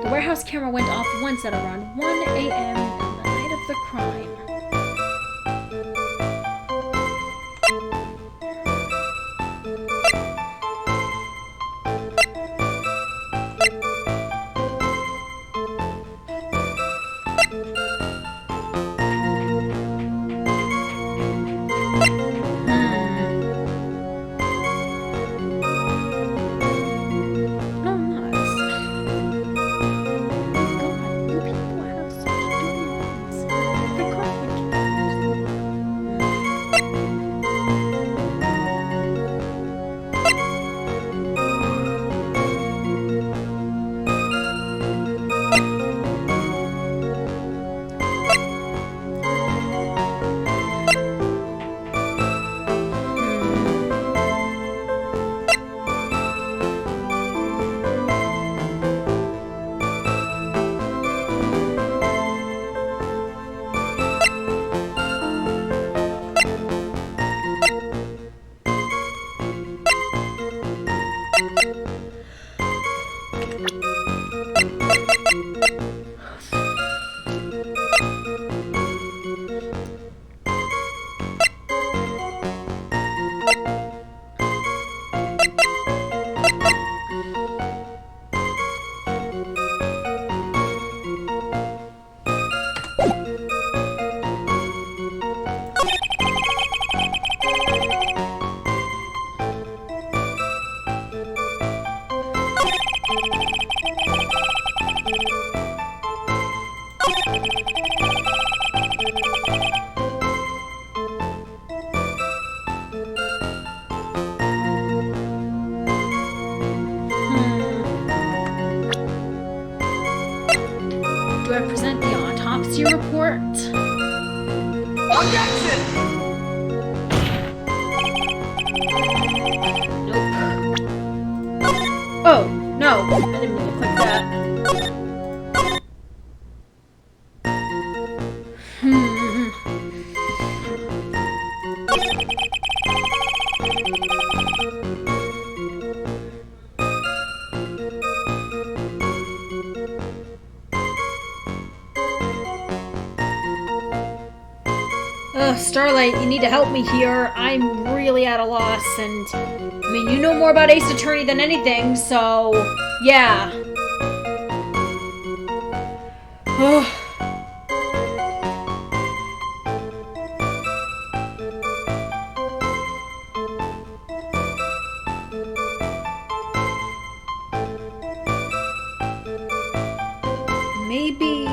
The warehouse camera went off once at around 1 a.m. on the night of the crime. Do I present the autopsy report? Objection! Nope. Oh, no. I didn't mean to click that. Starlight, you need to help me here. I'm really at a loss, and I mean, you know more about Ace Attorney than anything, so yeah. Maybe.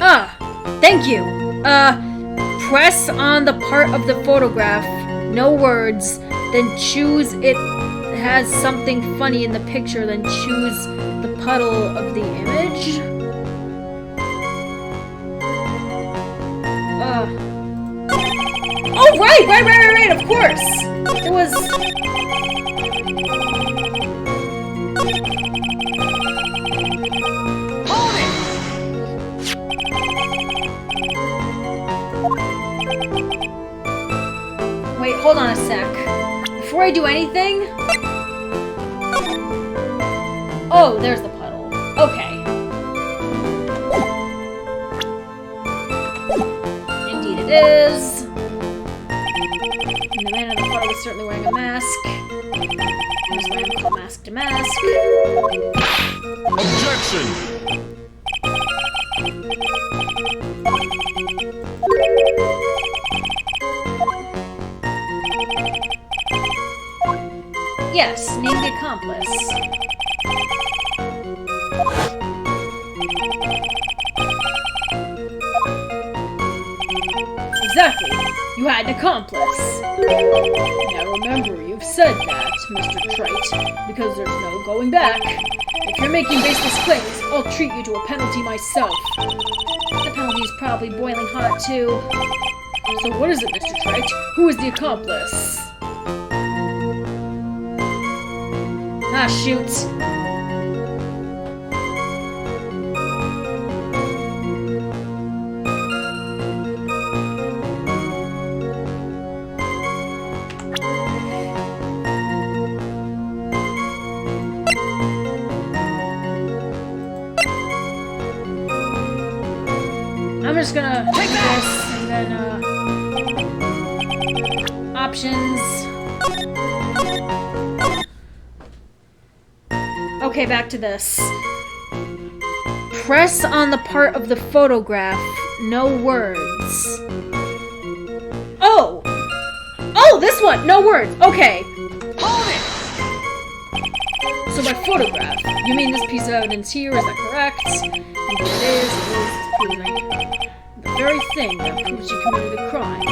Ah, thank you. Press on the part of the photograph, no words, then choose it has something funny in the picture, then choose the puddle of the image. Oh, right, of course! It was... Hold it! Wait, hold on a sec. Before I do anything... Oh, there's the puddle. Okay. Indeed it is. And the man in the puddle is certainly wearing a mask. There's a man called Mask to Mask. Objection! Yes, name accomplice. Exactly. You had an accomplice. Now remember, you've said that, Mr. Trite, because there's no going back. If you're making baseless claims, I'll treat you to a penalty myself. The penalty's probably boiling hot, too. So what is it, Mr. Trite? Who is the accomplice? Ah, shoot. I'm just gonna do this and then options. Okay, back to this. Press on the part of the photograph. No words. Oh! Oh, this one! No words! Okay. Hold it! So by photograph, you mean this piece of evidence here, is that correct? And what it is the very thing that proves you committed the crime.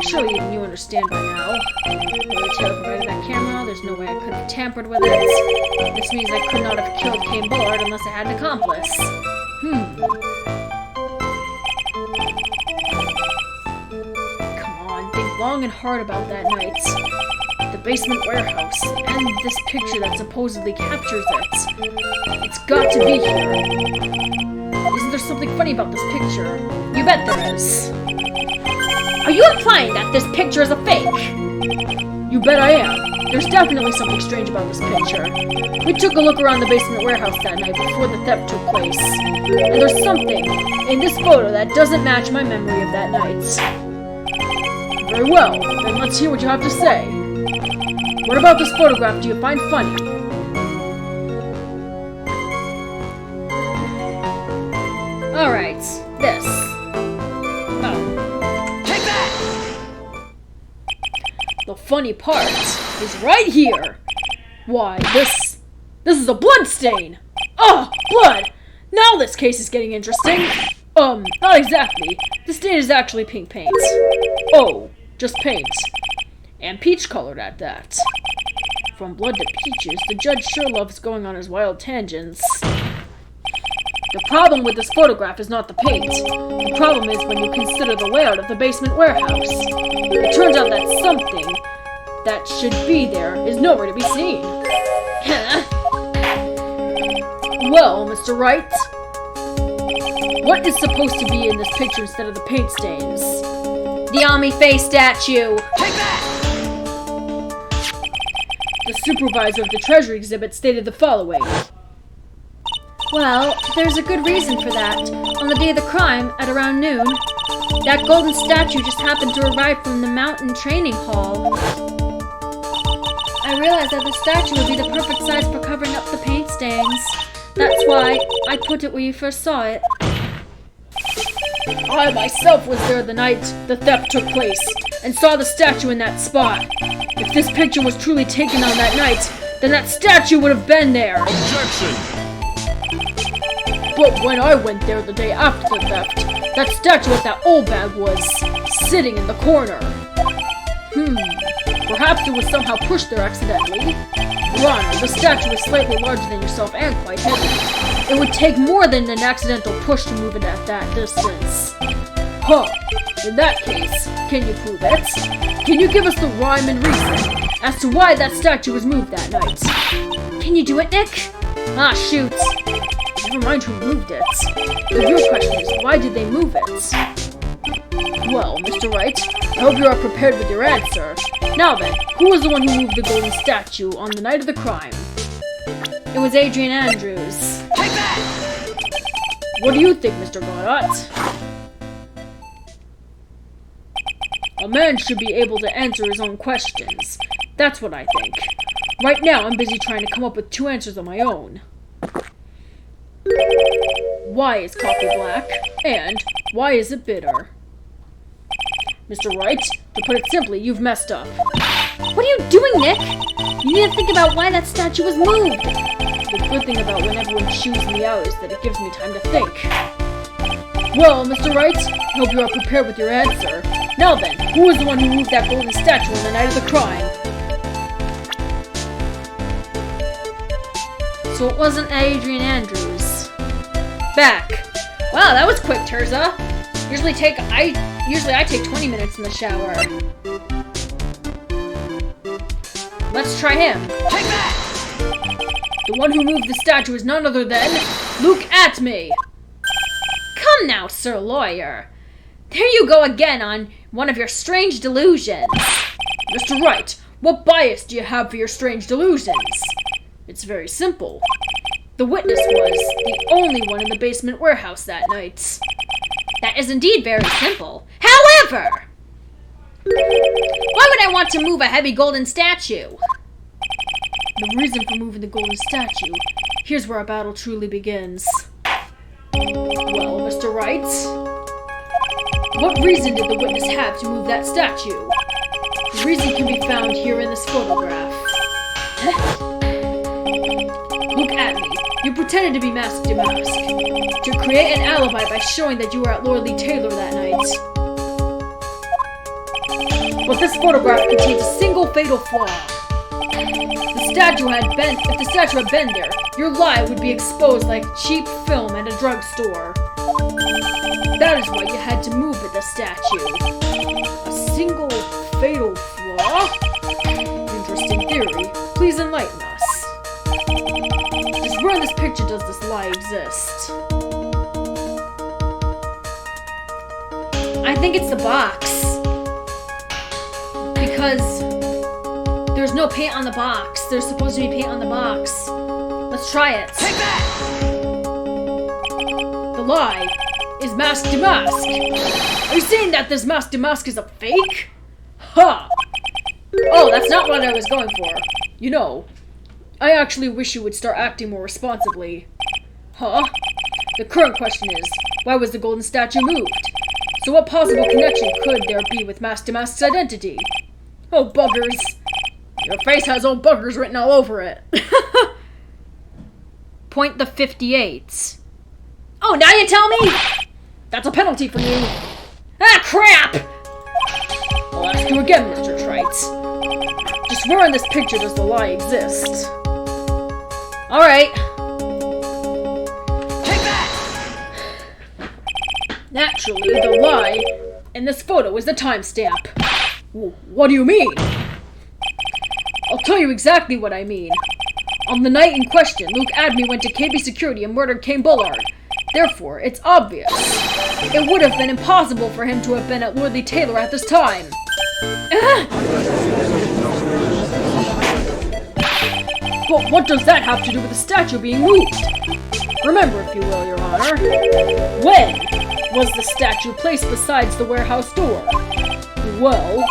Surely even you understand by now. The Taylor provided that camera, there's no way I could have tampered with it. This means I could not have killed Kane Bullard unless I had an accomplice. Come on, think long and hard about that night. The basement warehouse, and this picture that supposedly captures it. It's got to be here. Isn't there something funny about this picture? You bet there is. Are you implying that this picture is a fake? You bet I am. There's definitely something strange about this picture. We took a look around the basement warehouse that night before the theft took place. And there's something in this photo that doesn't match my memory of that night. Very well, then let's hear what you have to say. What about this photograph do you find funny? Alright, this. Oh. Take that! The funny part is right here! Why, this is a blood stain! Oh, blood! Now this case is getting interesting! Not exactly. The stain is actually pink paint. Oh, just paint. And peach-colored at that. From blood to peaches, the judge sure loves going on his wild tangents. The problem with this photograph is not the paint. The problem is when you consider the layout of the basement warehouse. It turns out that something that should be there is nowhere to be seen. Well, Mr. Wright, what is supposed to be in this picture instead of the paint stains? The Ami face statue! Take that! The supervisor of the treasure exhibit stated the following. Well, there's a good reason for that. On the day of the crime, at around noon, that golden statue just happened to arrive from the mountain training hall. I realized that the statue would be the perfect size for covering up the paint stains. That's why I put it where you first saw it. I myself was there the night the theft took place, and saw the statue in that spot. If this picture was truly taken on that night, then that statue would have been there. Objection! But when I went there the day after the theft, that statue with that old bag was sitting in the corner. Perhaps it was somehow pushed there accidentally. Your Honor, the statue is slightly larger than yourself and quite heavy. It would take more than an accidental push to move it at that distance. Huh. In that case, can you prove it? Can you give us the rhyme and reason as to why that statue was moved that night? Can you do it, Nick? Ah, shoot. Never mind who moved it. The real question is, why did they move it? Well, Mr. Wright, I hope you are prepared with your answer. Now then, who was the one who moved the golden statue on the night of the crime? It was Adrian Andrews. Take that! What do you think, Mr. Godot? A man should be able to answer his own questions. That's what I think. Right now, I'm busy trying to come up with two answers of my own. Why is coffee black? And why is it bitter? Mr. Wright, to put it simply, you've messed up. What are you doing, Nick? You need to think about why that statue was moved. The good thing about when everyone chews me out is that it gives me time to think. Well, Mr. Wright, I hope you are prepared with your answer. Now then, who was the one who moved that golden statue on the night of the crime? So it wasn't Adrian Andrews. Back. Wow, that was quick, Terza. Usually I take 20 minutes in the shower. Let's try him. Take that! The one who moved the statue is none other than Luke Atme. Come now, Sir Lawyer. There you go again on one of your strange delusions. Mr. Wright, what bias do you have for your strange delusions? It's very simple. The witness was the only one in the basement warehouse that night. That is indeed very simple. However, why would I want to move a heavy golden statue? The reason for moving the golden statue, here's where our battle truly begins. Well, Mr. Wright, what reason did the witness have to move that statue? The reason can be found here in this photograph. Look at me. You pretended to be Mask Damask to create an alibi by showing that you were at Lord Lee Taylor that night. But this photograph contains a single fatal flaw. If the statue had been there, your lie would be exposed like cheap film at a drugstore. That is why you had to move the statue. A single fatal flaw? Interesting theory. Please enlighten us. Just where in this picture does this lie exist? I think it's the box. Because there's no paint on the box. There's supposed to be paint on the box. Let's try it. Take that! The lie is Mask Damask. Are you saying that this Mask Damask is a fake? Ha! Oh, that's not what I was going for. You know, I actually wish you would start acting more responsibly. Huh? The current question is, why was the golden statue moved? So what possible connection could there be with Mask Damask's identity? Oh, buggers. Your face has old buggers written all over it. Point the 58. Oh, now you tell me? That's a penalty for you. Ah, crap! I'll ask you again, Mr. Trite. Just where in this picture does the lie exist? Alright. Take that! Naturally, the lie in this photo is the timestamp. What do you mean? I'll tell you exactly what I mean. On the night in question, Luke Adme went to KB Security and murdered Kane Bullard. Therefore, it's obvious. It would have been impossible for him to have been at Lord Lee Taylor at this time. But what does that have to do with the statue being moved? Remember, if you will, Your Honor, when was the statue placed besides the warehouse door? Well,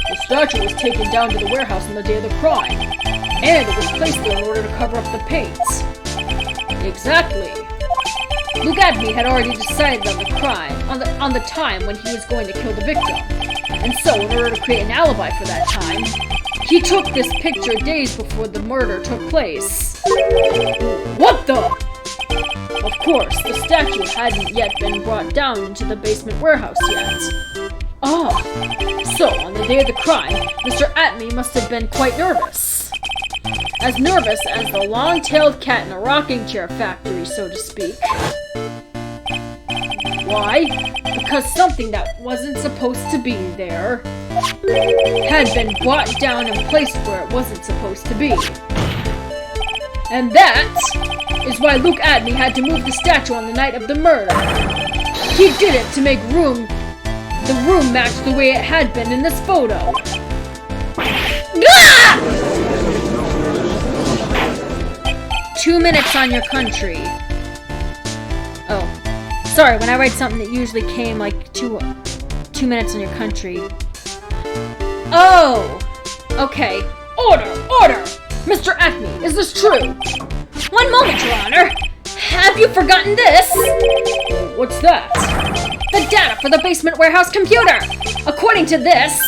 the statue was taken down to the warehouse on the day of the crime, and it was placed there in order to cover up the paint. Exactly. Luke Adme had already decided on the crime, on the time when he was going to kill the victim, and so in order to create an alibi for that time, he took this picture days before the murder took place. What the? Of course, the statue hadn't yet been brought down into the basement warehouse yet. Ah, so on the day of the crime, Mr. Atme must have been quite nervous. As nervous as the long-tailed cat in a rocking chair factory, so to speak. Why? Because something that wasn't supposed to be there had been brought down and placed where it wasn't supposed to be. And that is why Luke Adme had to move the statue on the night of the murder. He did it to make the room match the way it had been in this photo. Ah! 2 minutes on your country. Oh. Sorry, when I write something that usually came like 2 minutes on your country. Oh! Okay. Order! Order! Mr. Acme, is this true? 1 moment, Your Honor! Have you forgotten this? What's that? the data for the basement warehouse computer. According to this,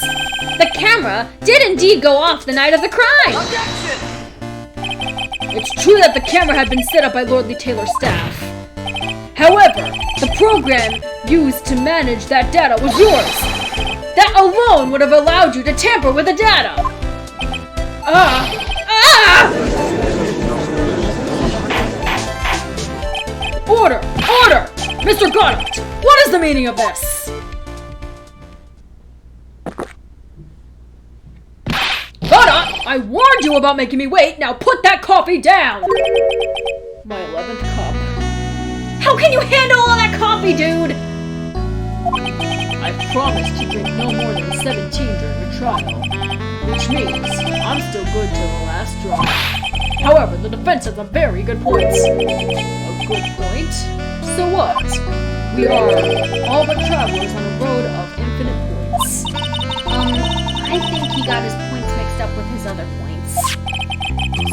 the camera did indeed go off the night of the crime. Objection! It's true that the camera had been set up by Lordly Taylor's staff. However, the program used to manage that data was yours. That alone would have allowed you to tamper with the data. Order! Order! Mr. Goddard, what is the meaning of this? Goddard, I warned you about making me wait. Now put that coffee down. My 11th cup. How can you handle all that coffee, dude? I promised to drink no more than 17 during the trial, which means I'm still good till the last drop. However, the defense has a very good point. A good point? So what? We are all but travelers on a road of infinite points. I think he got his points mixed up with his other points.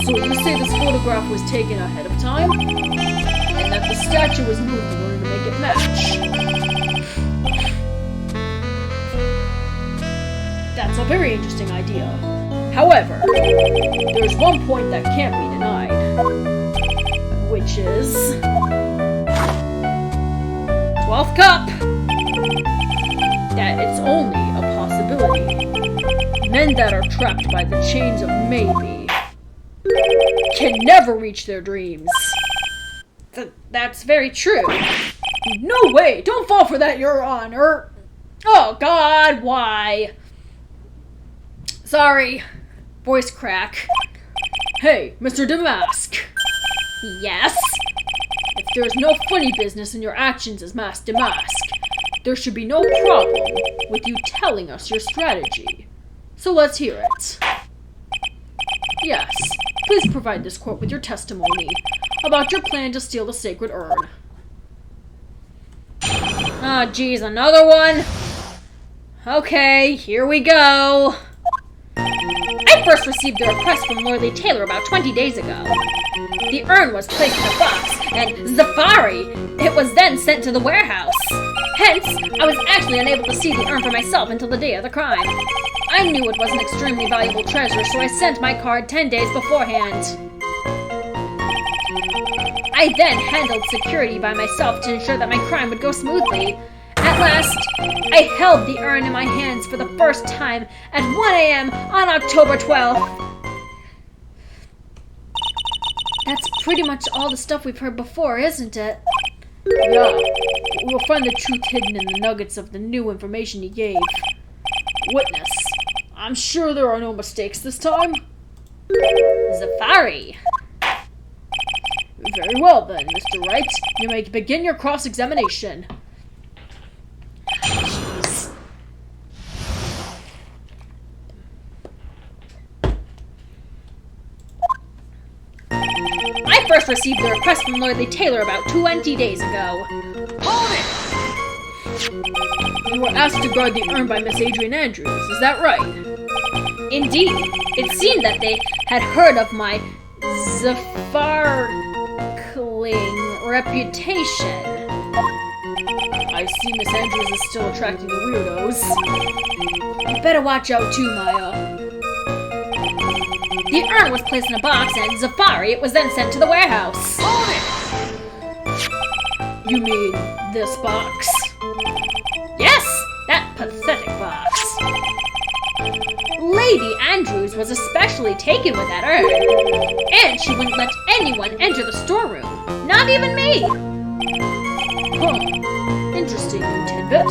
So you say this photograph was taken ahead of time? And that the statue was moved in order to make it match? That's a very interesting idea. However, there's one point that can't be denied, which is 12th cup. That it's only a possibility. Men that are trapped by the chains of maybe can never reach their dreams. That's very true. No way! Don't fall for that, Your Honor! Oh God, why? Sorry. Voice crack. Hey, Mr. Damask. Yes? If there's no funny business in your actions as Masked Damask, there should be no problem with you telling us your strategy. So let's hear it. Yes, please provide this court with your testimony about your plan to steal the sacred urn. Oh, geez, another one? Okay, here we go. I first received the request from Lordly Taylor about 20 days ago. The urn was placed in a box, and Zafari, it was then sent to the warehouse. Hence, I was actually unable to see the urn for myself until the day of the crime. I knew it was an extremely valuable treasure, so I sent my card 10 days beforehand. I then handled security by myself to ensure that my crime would go smoothly. At last, I held the urn in my hands for the first time at 1 a.m. on October 12th. That's pretty much all the stuff we've heard before, isn't it? Yeah, we'll find the truth hidden in the nuggets of the new information he gave. Witness, I'm sure there are no mistakes this time. Zafari. Very well then, Mr. Wright. You may begin your cross-examination. Jeez. I first received the request from Lordly Taylor about 20 days ago. Hold it! You were asked to guard the urn by Miss Adrian Andrews, is that right? Indeed, it seemed that they had heard of my Zafarkling reputation. I see Miss Andrews is still attracting the weirdos. You better watch out too, Maya. The urn was placed in a box, and Zafari, it was then sent to the warehouse. Hold it! You mean this box? Yes, that pathetic box. Lady Andrews was especially taken with that urn, and she wouldn't let anyone enter the storeroom, not even me. Huh. Interesting new tidbit.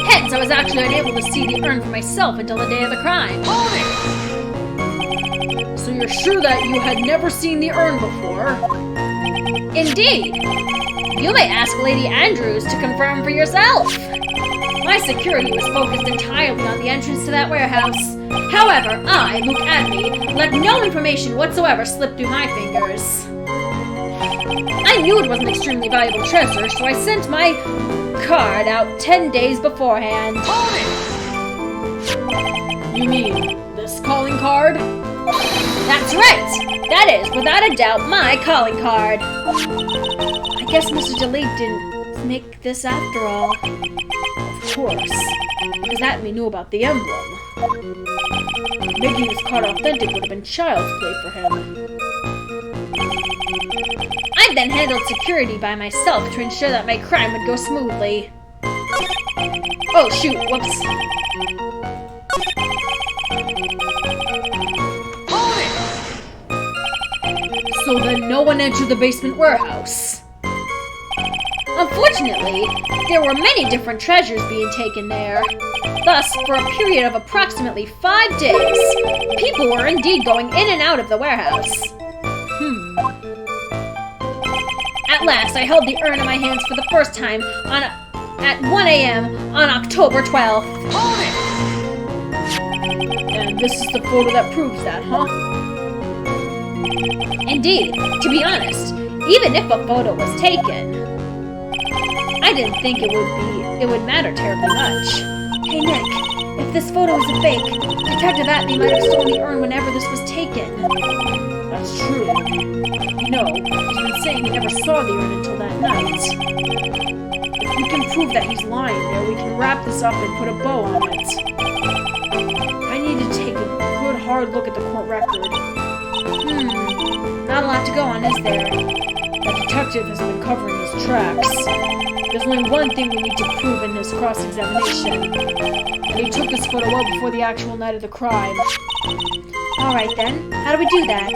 Hence, I was actually unable to see the urn for myself until the day of the crime. Hold it! So you're sure that you had never seen the urn before? Indeed. You may ask Lady Andrews to confirm for yourself. My security was focused entirely on the entrance to that warehouse. However, I, Luke Adney, let no information whatsoever slip through my fingers. I knew it was an extremely valuable treasure, so I sent my card out 10 days beforehand. Hold it! You mean this calling card? That's right! That is, without a doubt, my calling card. I guess Mr. DeLee didn't make this after all. Of course. Because Atme knew about the emblem. Making this card authentic would have been child's play for him. I then handled security by myself to ensure that my crime would go smoothly. Oh shoot, whoops. Hold it! So then no one entered the basement warehouse. Unfortunately, there were many different treasures being taken there. Thus, for a period of approximately 5 days, people were indeed going in and out of the warehouse. At last, I held the urn in my hands for the first time at 1 a.m. on October 12th. Hold it! And this is the photo that proves that, huh? Indeed, to be honest, even if a photo was taken, I didn't think it would matter terribly much. Hey Nick, if this photo is a fake, Detective Atme might have stolen the urn whenever this was taken. That's true. You know, he's been saying he never saw the urn until that night. If we can prove that he's lying there, we can wrap this up and put a bow on it. I need to take a good hard look at the court record. Not a lot to go on, is there? The detective has been covering his tracks. There's only one thing we need to prove in his cross-examination. And he took this photo well before the actual night of the crime. Alright then, how do we do that?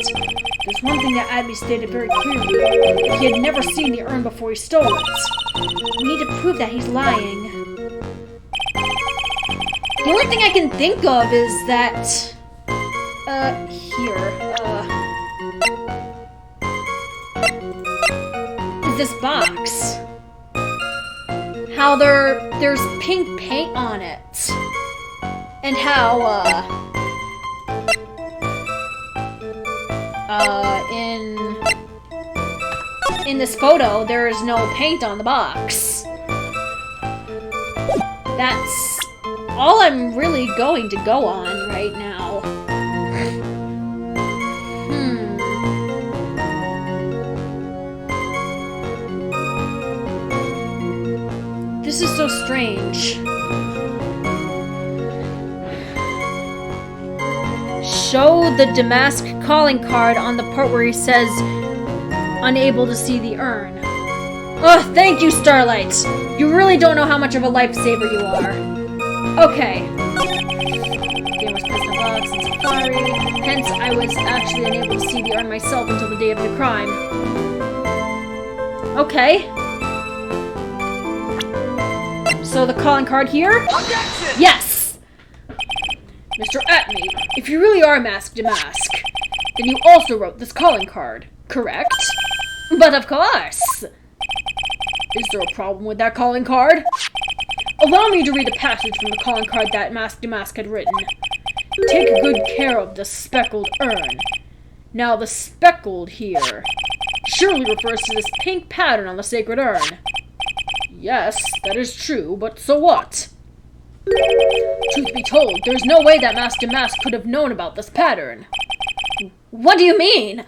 There's one thing that Atme stated very clearly. He had never seen the urn before he stole it. We need to prove that he's lying. The only thing I can think of is that... is this box. How there's pink paint on it. And how, in this photo, there is no paint on the box. That's all I'm really going to go on right now. This is so strange. Show the Damask calling card on the part where he says unable to see the urn. Oh, thank you, Starlight. You really don't know how much of a lifesaver you are. Okay. Game was placed in a box in Safari. Hence, I was actually unable to see the urn myself until the day of the crime. Okay. So the calling card here? Objection! Yes! Mr. Atme, if you really are Mask Damask, then you also wrote this calling card, correct? But of course! Is there a problem with that calling card? Allow me to read a passage from the calling card that Mask Damask had written. Take good care of the speckled urn. Now the speckled here surely refers to this pink pattern on the sacred urn. Yes, that is true, but so what? Truth be told, there's no way that Mask Damask could have known about this pattern. What do you mean?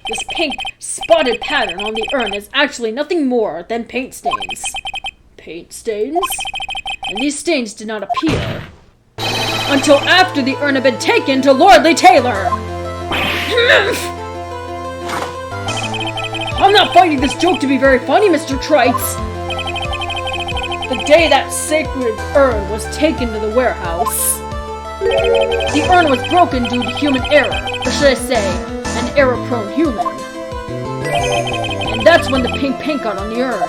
This pink, spotted pattern on the urn is actually nothing more than paint stains. Paint stains? And these stains did not appear until after the urn had been taken to Lordly Taylor. I'm not finding this joke to be very funny, Mr. Trites. The day that sacred urn was taken to the warehouse, the urn was broken due to human error, or should I say, an error-prone human. And that's when the pink paint got on the urn.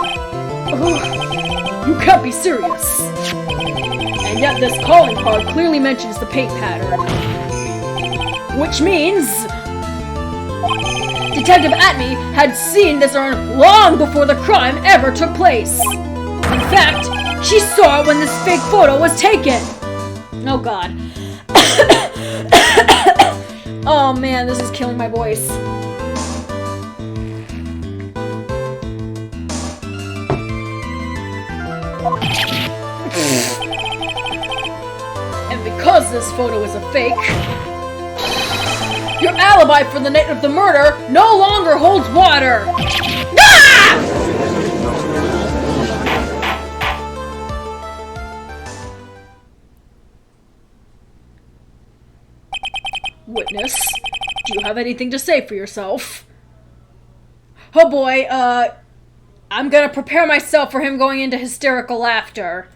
Ugh, you can't be serious. And yet this calling card clearly mentions the paint pattern. Which means Detective Atme had seen this urn long before the crime ever took place. In fact, she saw it when this fake photo was taken. Oh god. Oh man, this is killing my voice. And because this photo is a fake, your alibi for the night of the murder no longer holds water! Ah! Witness, do you have anything to say for yourself? Oh boy, I'm gonna prepare myself for him going into hysterical laughter.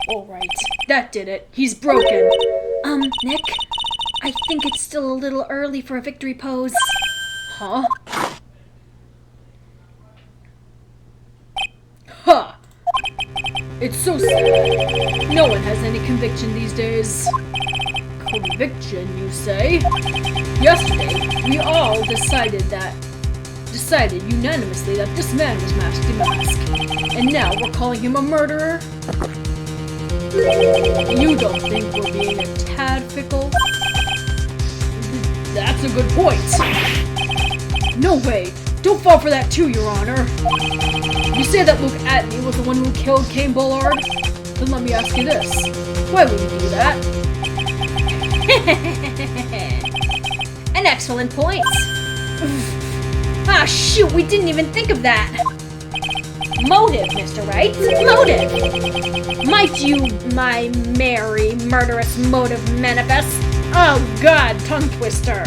Alright, that did it. He's broken. Nick, I think it's still a little early for a victory pose. Huh? Ha! It's so sad. No one has any conviction these days. Conviction, you say? Yesterday, we all decided unanimously that this man was Mask Damask. And now we're calling him a murderer? You don't think we're being a tad fickle? That's a good point. No way. Don't fall for that too, Your Honor. You say that Luke Atney was the one who killed Cain Bullard? Then let me ask you this. Why would he do that? An excellent point. Ah, shoot, we didn't even think of that. Motive, Mr. Wright. Motive. Might you, my merry, murderous motive manifest? Oh, God, tongue twister.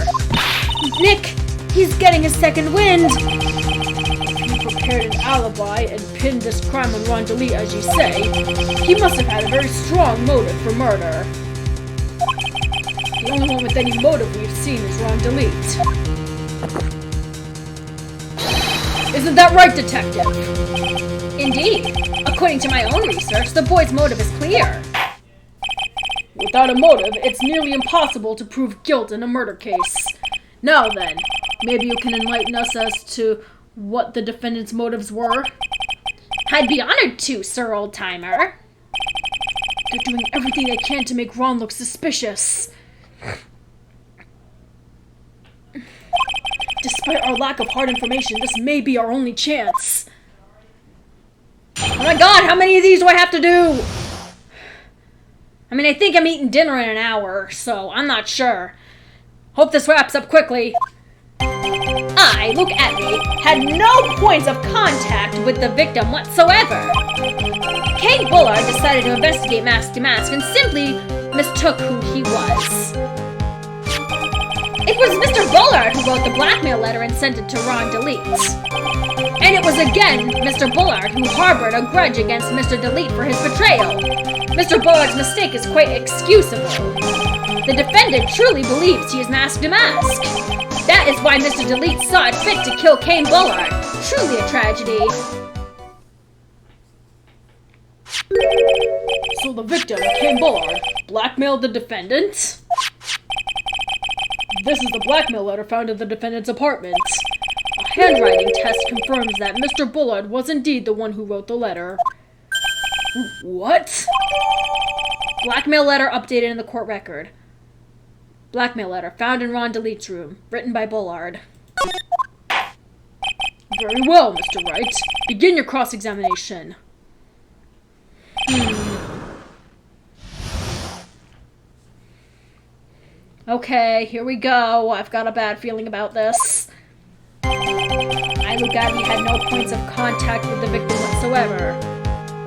Nick, he's getting a second wind. If he prepared an alibi and pinned this crime on Ron DeLete, as you say, he must have had a very strong motive for murder. The only one with any motive we've seen is Ron DeLete. Isn't that right, Detective? Indeed. According to my own research, the boy's motive is clear. Without a motive, it's nearly impossible to prove guilt in a murder case. Now then, maybe you can enlighten us as to what the defendant's motives were? I'd be honored to, Sir Old-Timer. They're doing everything they can to make Ron look suspicious. Despite our lack of hard information, this may be our only chance. Oh my God, how many of these do I have to do? I mean, I think I'm eating dinner in an hour, so I'm not sure. Hope this wraps up quickly. I, Luke Atney, had no points of contact with the victim whatsoever. Cain Bullard decided to investigate Mask Damask and simply mistook who he was. It was Mr. Bullard who wrote the blackmail letter and sent it to Ron DeLete. And it was again Mr. Bullard who harbored a grudge against Mr. DeLete for his betrayal. Mr. Bullard's mistake is quite excusable. The defendant truly believes he is Mask Damask. That is why Mr. DeLete saw it fit to kill Cain Bullard. Truly a tragedy. So the victim, Cain Bullard, blackmailed the defendant? This is the blackmail letter found in the defendant's apartment. A handwriting test confirms that Mr. Bullard was indeed the one who wrote the letter. What? Blackmail letter updated in the court record. Blackmail letter found in Ron DeLete's room, written by Bullard. Very well, Mr. Wright. Begin your cross-examination. Okay, here we go. I've got a bad feeling about this. I, Luke Atney, had no points of contact with the victim whatsoever.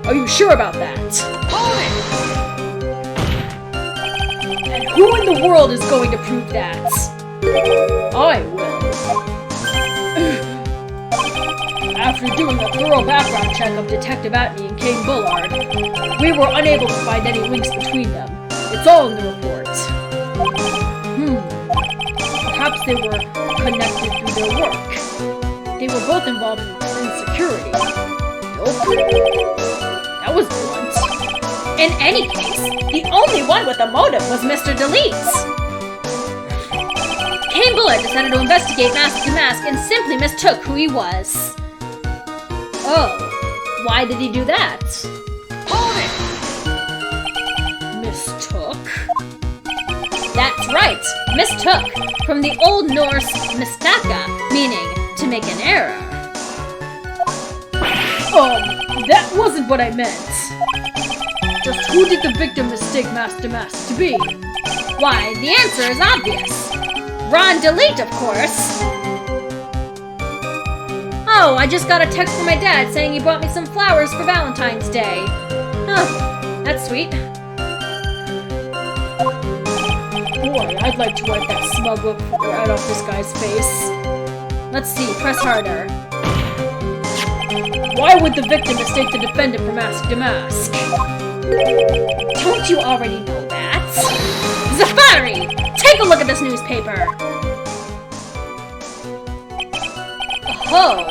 Are you sure about that? Hold it! And who in the world is going to prove that? I will. After doing a thorough background check of Detective Atney and Cain Bullard, we were unable to find any links between them. It's all in the report. Perhaps they were connected through their work. They were both involved in security. Nope. That was blunt. In any case, the only one with a motive was Mr. DeLete. Cain Bullard decided to investigate Mask Damask and simply mistook who he was. Oh, why did he do that? Hold it! Mistook? That's right, mistook, from the Old Norse mistaka, meaning to make an error. That wasn't what I meant. Just who did the victim mistake Mask Damask to be? Why, the answer is obvious. Ron DeLete, of course. Oh, I just got a text from my dad saying he bought me some flowers for Valentine's Day. Huh, that's sweet. Boy, I'd like to wipe that smug look right off this guy's face. Let's see, press harder. Why would the victim mistake the defendant for Mask to Mask? Don't you already know that? Zafari! Take a look at this newspaper! Oh,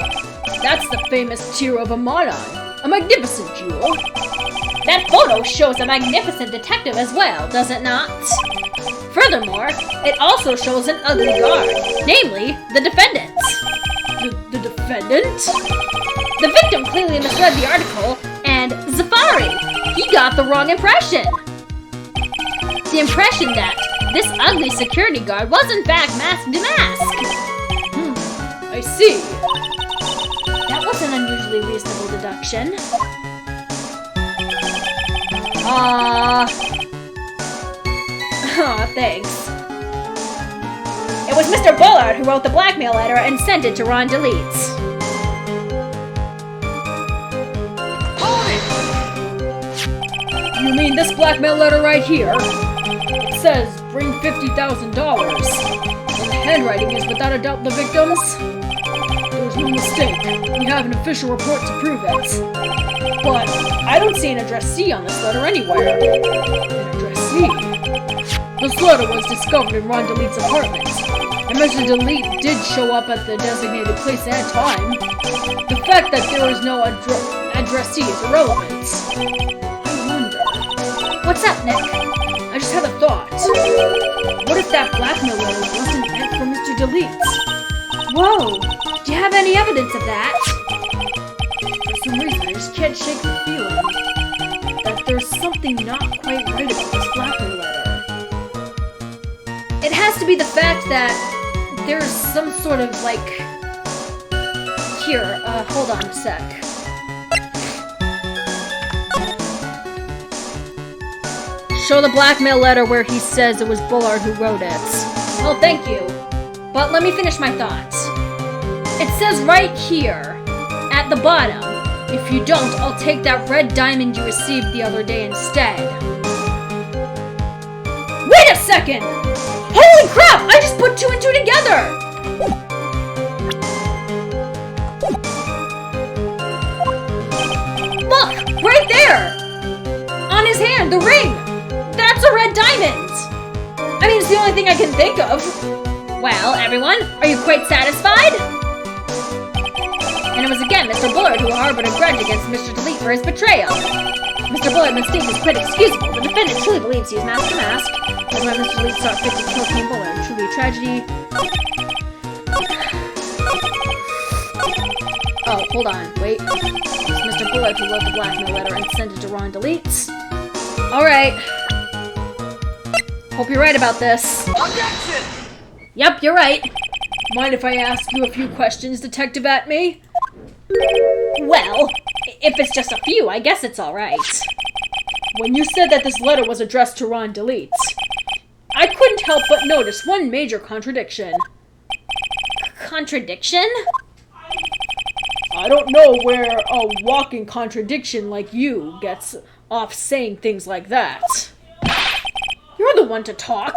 that's the famous tear of Amanon, a magnificent jewel. That photo shows a magnificent detective as well, does it not? Furthermore, it also shows an ugly guard, namely, the defendant. The defendant? The victim clearly misread the article, and Zafari! He got the wrong impression! The impression that this ugly security guard was in fact Mask to Mask! I see. That was an unusually reasonable deduction. Thanks. It was Mr. Bullard who wrote the blackmail letter and sent it to Ron Deletes. Hold it! You mean this blackmail letter right here? It says, bring $50,000. And the handwriting is without a doubt the victim's? There's no mistake. We have an official report to prove it. But I don't see an addressee on this letter anywhere. An addressee? This letter was discovered in Ron Delete's apartment. And Mr. Delete did show up at the designated place and time. The fact that there is no addressee is irrelevant. I wonder... What's up, Nick? I just had a thought. What if that blackmail letter wasn't meant for Mr. Delete? Whoa! Do you have any evidence of that? For some reason, I just can't shake the feeling that there's something not quite right about this blackmail letter. It has to be the fact that there's some sort of, like... Here, hold on a sec. Show the blackmail letter where he says it was Bullard who wrote it. Oh, thank you. But let me finish my thoughts. It says right here, at the bottom, if you don't, I'll take that red diamond you received the other day instead. Wait a second! Holy crap! I just put two and two together! Look! Right there! On his hand, the ring! That's a red diamond! I mean, it's the only thing I can think of. Well, everyone, are you quite satisfied? And it was again Mr. Bullard who harbored a grudge against Mr. Delete for his betrayal. Mr. Bullard's mistake is quite excusable. The defendant truly believes he is Mask to Mask. That's why Mr. Delete sought fit to kill King Bullard. Truly a tragedy. Oh, hold on. Wait. It's Mr. Bullard who wrote the blackmail letter and sent it to Ron Deletes. Alright. Hope you're right about this. Objection! Yep, you're right. Mind if I ask you a few questions, Detective Atme? Well, if it's just a few, I guess it's alright. When you said that this letter was addressed to Ron Deletes, I couldn't help but notice one major contradiction. Contradiction? I don't know where a walking contradiction like you gets off saying things like that. You're the one to talk.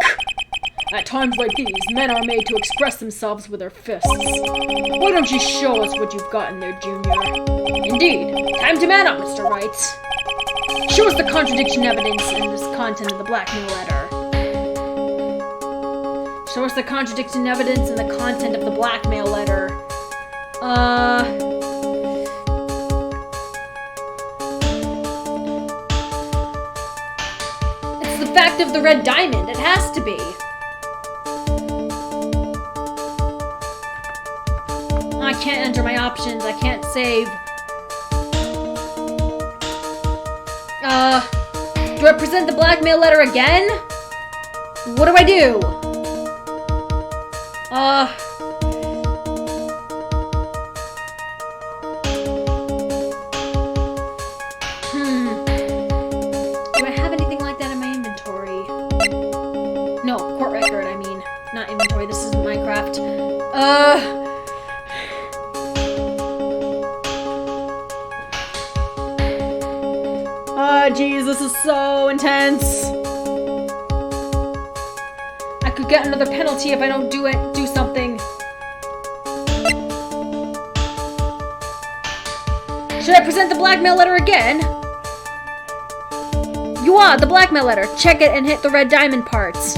At times like these, men are made to express themselves with their fists. Why don't you show us what you've got in there, Junior? Indeed, time to man up, Mr. Wright. Show us the contradiction evidence in this content of the blackmail letter. Show us the contradiction evidence in the content of the blackmail letter. It's the fact of the red diamond. It has to be. I can't enter my options. I can't save. Do I present the blackmail letter again? What do I do? Do I have anything like that in my inventory? No, court record, I mean. Not inventory, this isn't Minecraft. Jeez, this is so intense. could get another penalty if I don't do something. Should I present the blackmail letter again? You are the blackmail letter. Check it and hit the red diamond parts.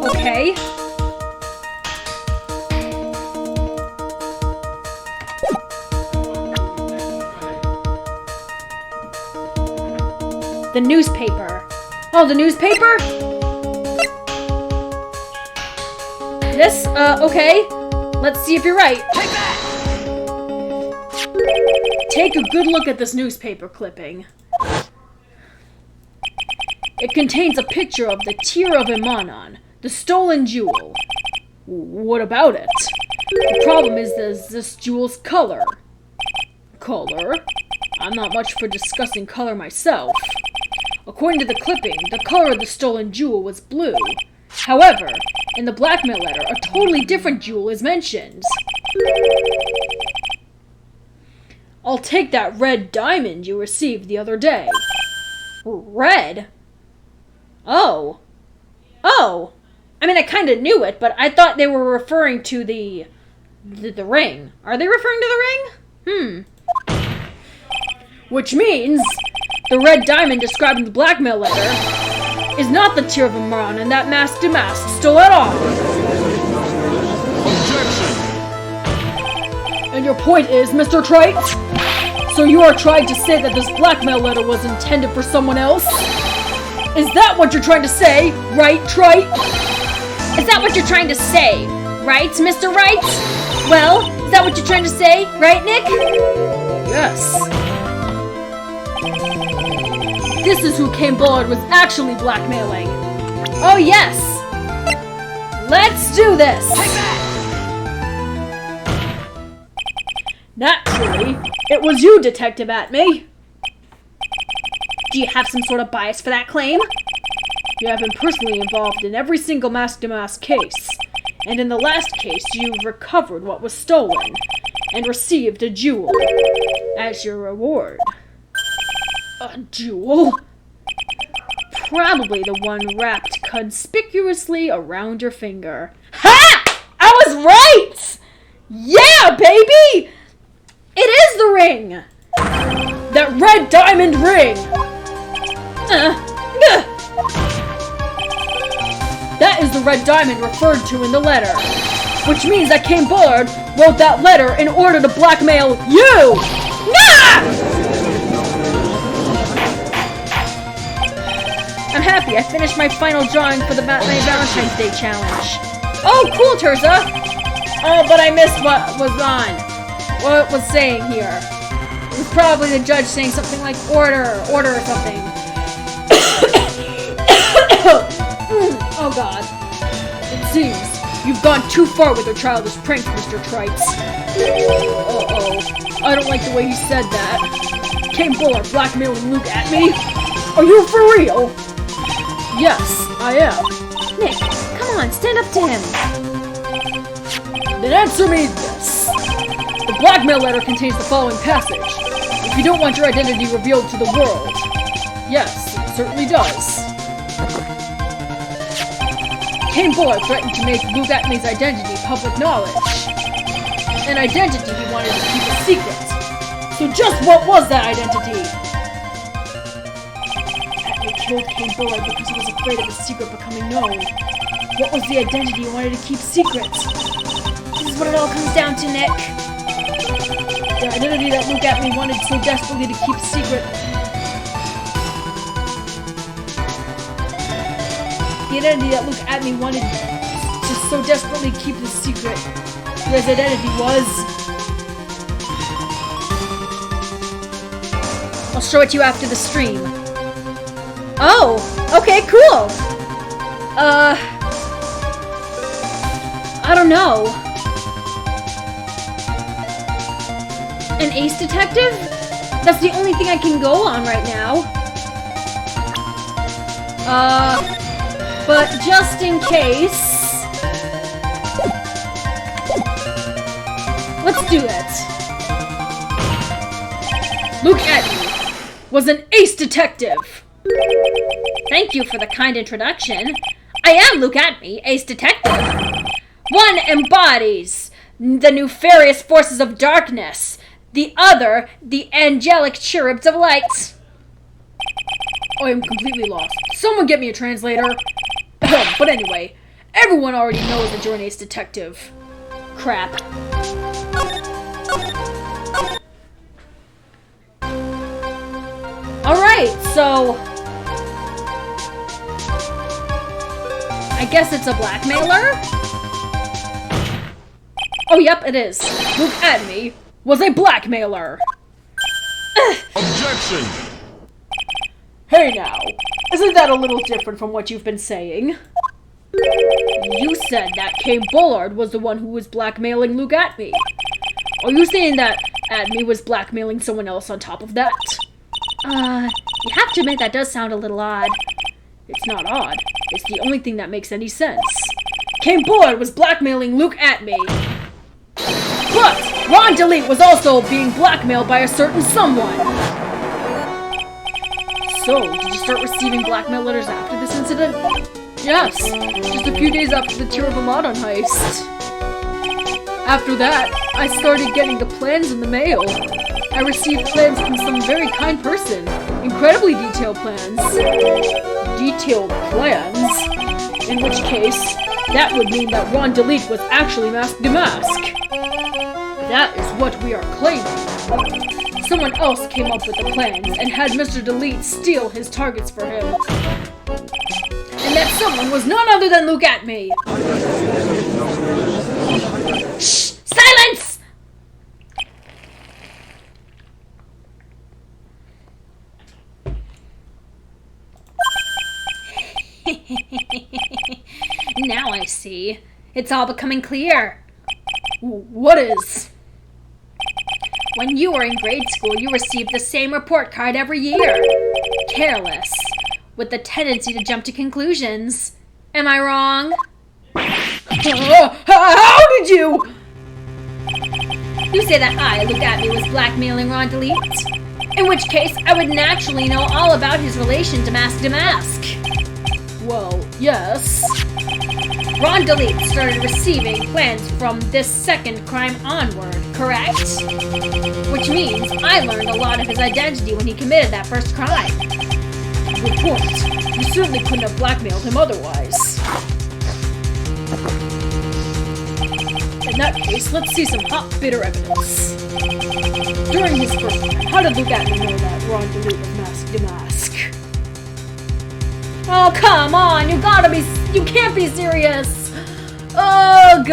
Okay. The newspaper. Oh, the newspaper? This? Okay. Let's see if you're right. Take that! Take a good look at this newspaper clipping. It contains a picture of the Tear of Imanon, the stolen jewel. What about it? The problem is this jewel's color. Color? I'm not much for discussing color myself. According to the clipping, the color of the stolen jewel was blue. However, in the blackmail letter, a totally different jewel is mentioned. I'll take that red diamond you received the other day. Red? Oh. Oh. I mean, I kind of knew it, but I thought they were referring to the ring. Are they referring to the ring? Which means the red diamond described in the blackmail letter is not the Tear of Imanon, and that masked Damask stole it off. Objection! And your point is, Mr. Trite? So you are trying to say that this blackmail letter was intended for someone else? Is that what you're trying to say, right, Trite? Is that what you're trying to say, right, Mr. Wright? Well, is that what you're trying to say, right, Nick? Yes. This is who Kane Bullard was actually blackmailing. Oh, yes. Let's do this. Take that! Naturally, it was you, Detective Atme. Do you have some sort of bias for that claim? You have been personally involved in every single mask-to-mask case, and in the last case, you recovered what was stolen and received a jewel as your reward. A jewel? Probably the one wrapped conspicuously around your finger. Ha! I was right! Yeah, baby! It is the ring! That red diamond ring! That is the red diamond referred to in the letter. Which means that Kane Bullard wrote that letter in order to blackmail you! Nah! I'm happy I finished my final drawing for the my Valentine's Day challenge. Oh, cool, Terza! Oh, but I missed what was was saying here. It was probably the judge saying something like order or something. Oh god. It seems you've gone too far with your childish pranks, Mr. Trites. Uh-oh. I don't like the way he said that. Kane Bullard blackmailing Luke at me? Are you for real? Yes, I am. Nick, come on, stand up to him. Then answer me this. The blackmail letter contains the following passage. If you don't want your identity revealed to the world. Yes, it certainly does. Kane Bullard threatened to make Luke Atme's identity public knowledge. An identity he wanted to keep a secret. So just what was that identity? Atme killed Kane Bullard because he was afraid of his secret becoming known. What was the identity he wanted to keep secret? This is what it all comes down to, Nick. The identity that Luke Atme wanted so desperately to keep secret. The identity that Luke Atme wanted to so desperately keep the secret. His identity was... I'll show it to you after the stream. Oh, okay, cool. I don't know. An ace detective? That's the only thing I can go on right now. But just in case... Let's do it. Luke Atme was an ace detective! Thank you for the kind introduction. I am Luke Atme, ace detective. One embodies the nefarious forces of darkness. The other, the angelic cherubs of light. I am completely lost. Someone get me a translator. But anyway, everyone already knows that you're an ace detective. Crap. Alright, so... I guess it's a blackmailer? Oh, yep, it is. Luke Atme was a blackmailer. Objection! Hey now, isn't that a little different from what you've been saying? You said that Kane Bullard was the one who was blackmailing Luke Atme. Are you saying that Atme was blackmailing someone else on top of that? You have to admit that does sound a little odd. It's not odd. It's the only thing that makes any sense. Kane Bullard was blackmailing Luke Atme. But Ron DeLeet was also being blackmailed by a certain someone. So, did you start receiving blackmail letters after this incident? Yes, just a few days after the Tribulations heist. After that, I started getting the plans in the mail. I received plans from some very kind person. Incredibly detailed plans. Detailed plans? In which case, that would mean that Ron DeLeet was actually Mask Damask. That is what we are claiming. Someone else came up with the plans and had Mr. DeLeet steal his targets for him. And that someone was none other than Luke Atme. Shh! Silence! Now I see. It's all becoming clear. What is? When you were in grade school, you received the same report card every year. Careless, with the tendency to jump to conclusions. Am I wrong? How did you? You say that I, Luke Atme, was blackmailing Ron DeLeet? In which case, I would naturally know all about his relation to Mask Damask. Well, yes. Ron DeLeet started receiving plans from this second crime onward, correct? Which means I learned a lot of his identity when he committed that first crime. Good point. You certainly couldn't have blackmailed him otherwise. In that case, let's see some hot, bitter evidence. During his first crime, how did Luke Atme know that Ron DeLeet was Mask Damask? Oh, come on! You can't be serious! Ugh!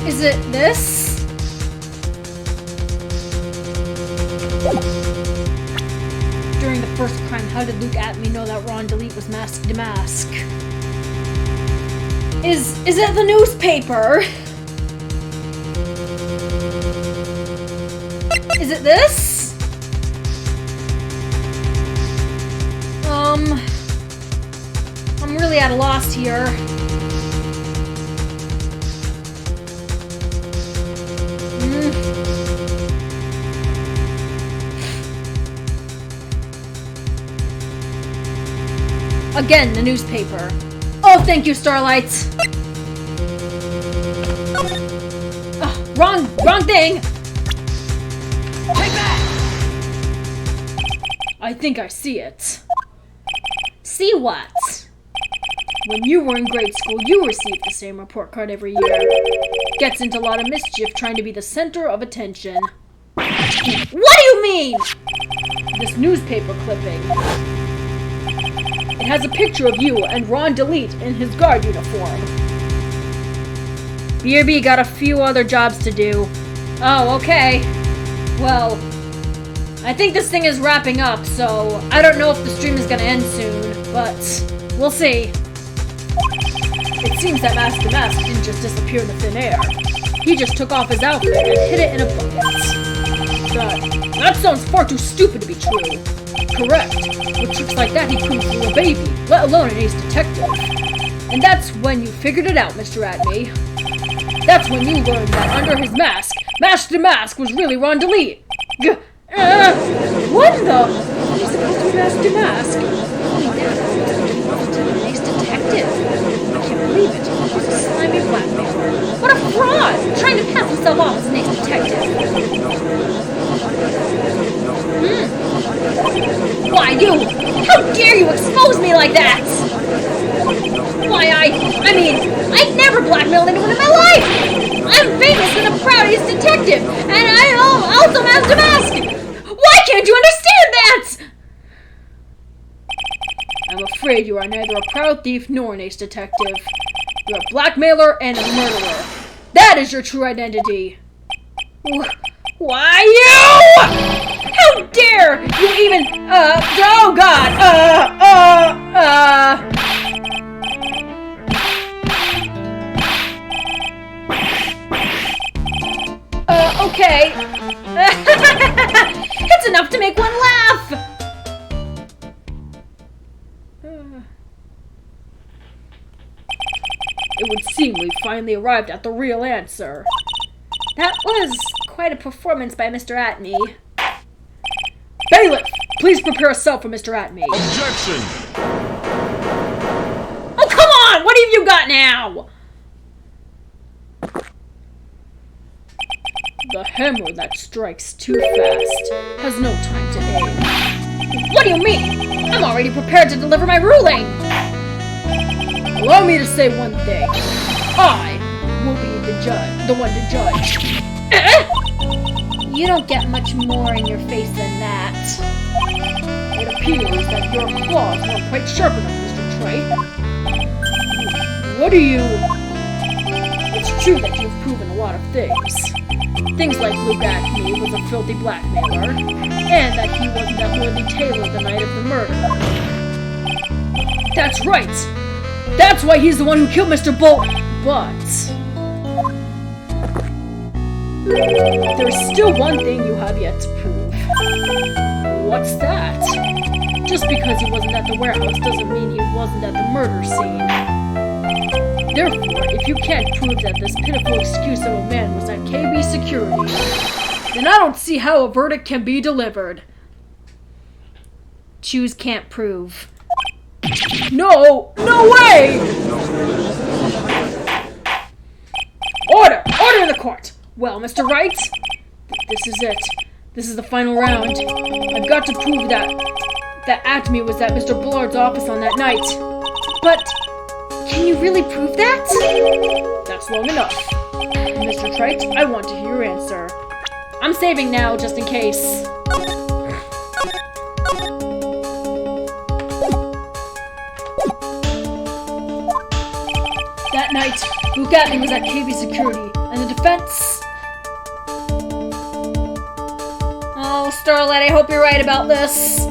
Is it this? During the first crime, how did Luke Atme know that Ron DeLeet was Mask Damask? Is it the newspaper? Is it this? I'm really at a loss here. Again, the newspaper. Oh, thank you, Starlight. Wrong thing. Take that! I think I see it. See what? When you were in grade school, you received the same report card every year. Gets into a lot of mischief trying to be the center of attention. What do you mean? This newspaper clipping. It has a picture of you and Ron DeLeet in his guard uniform. BRB got a few other jobs to do. Oh, okay. Well, I think this thing is wrapping up, so I don't know if the stream is gonna end soon, but we'll see. It seems that Mask Damask didn't just disappear in the thin air. He just took off his outfit and hid it in a bucket. That sounds far too stupid to be true. Correct. With tricks like that, he couldn't fool a baby, let alone an ace detective. And that's when you figured it out, Mr. Atme. That's when you learned that under his mask, Mask Damask was really Ron Delete. What the? He's supposed to be Mask Damask. To the ace detective. I can't believe it. He's a slimy blackmailer. What a fraud! Trying to pass himself off as an ace detective. Why, you! How dare you expose me like that? Why, I mean, I'd never blackmailed anyone in my life! I'm famous and a proud ace detective, and I also am Damask! Why can't you understand that? I'm afraid you are neither a proud thief nor an ace detective. You're a blackmailer and a murderer. That is your true identity. Why, you? How dare you even, oh God, okay. It's enough to make one laugh. It would seem we finally arrived at the real answer. That was quite a performance by Mr. Atme. Bailiff, please prepare a cell for Mr. Atme. Objection! Oh, come on! What have you got now? The hammer that strikes too fast has no time to aim. What do you mean? I'm already prepared to deliver my ruling. Allow me to say one thing. I will be the one to judge. You don't get much more in your face than that. It appears that your claws weren't quite sharp enough, Mr. Trite. What do you... It's true that you've proven a lot of things. Things like Luke Acme was a filthy blackmailer, and that he wasn't that worthy Taylor the night of the murder. That's right! That's why he's the one who killed Mr. Bolt! But... there's still one thing you have yet to prove. What's that? Just because he wasn't at the warehouse doesn't mean he wasn't at the murder scene. Therefore, if you can't prove that this pitiful excuse of a man was at KB Security, then I don't see how a verdict can be delivered. Choose can't prove. No! No way! Order! Order in the court! Well, Mr. Wright, this is it. This is the final round. I've got to prove that Acme was at Mr. Bullard's office on that night. But can you really prove that? That's long enough. Mr. Trite, I want to hear your answer. I'm saving now, just in case. That night, Luke Atme was at KB Security, and the defense... Oh, Starlight, I hope you're right about this.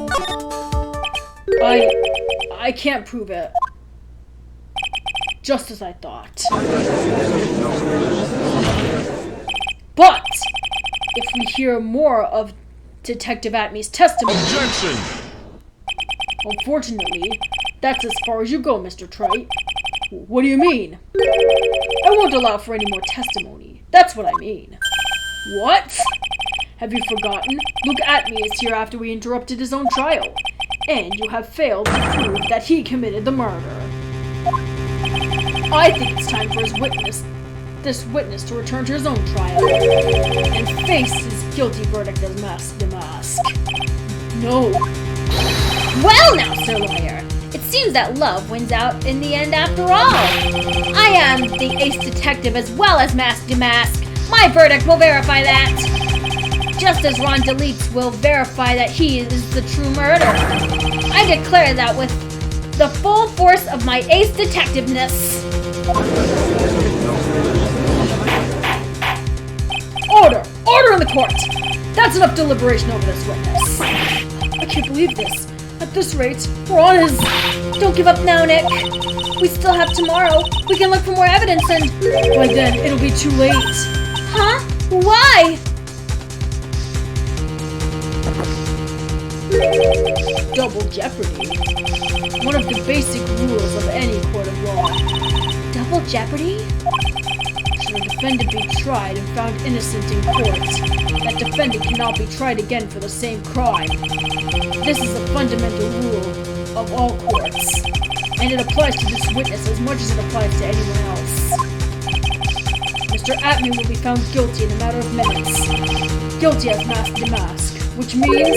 I can't prove it. Just as I thought. But, if we hear more of Detective Atme's testimony... Objection! Unfortunately, that's as far as you go, Mr. Trite. What do you mean? I won't allow for any more testimony. That's what I mean. What? Have you forgotten? Luke Atme is here after we interrupted his own trial. And you have failed to prove that he committed the murder. I think it's time for this witness to return to his own trial and face his guilty verdict as Mask Damask. No. Well now, Sir Lawyer, it seems that love wins out in the end after all. I am the ace detective as well as Mask Damask. My verdict will verify that. Just as Ron Deletes will verify that he is the true murderer. I declare that with the full force of my ace detectiveness. Order! Order in the court! That's enough deliberation over this witness. I can't believe this. At this rate, we're on his... Don't give up now, Nick. We still have tomorrow. We can look for more evidence and... By then, it'll be too late. Huh? Why? Double jeopardy. One of the basic rules of any court of law. Double jeopardy? Should a defendant be tried and found innocent in court, that defendant cannot be tried again for the same crime. This is a fundamental rule of all courts, and it applies to this witness as much as it applies to anyone else. Mr. Atman will be found guilty in a matter of minutes. Guilty as mask to mask, which means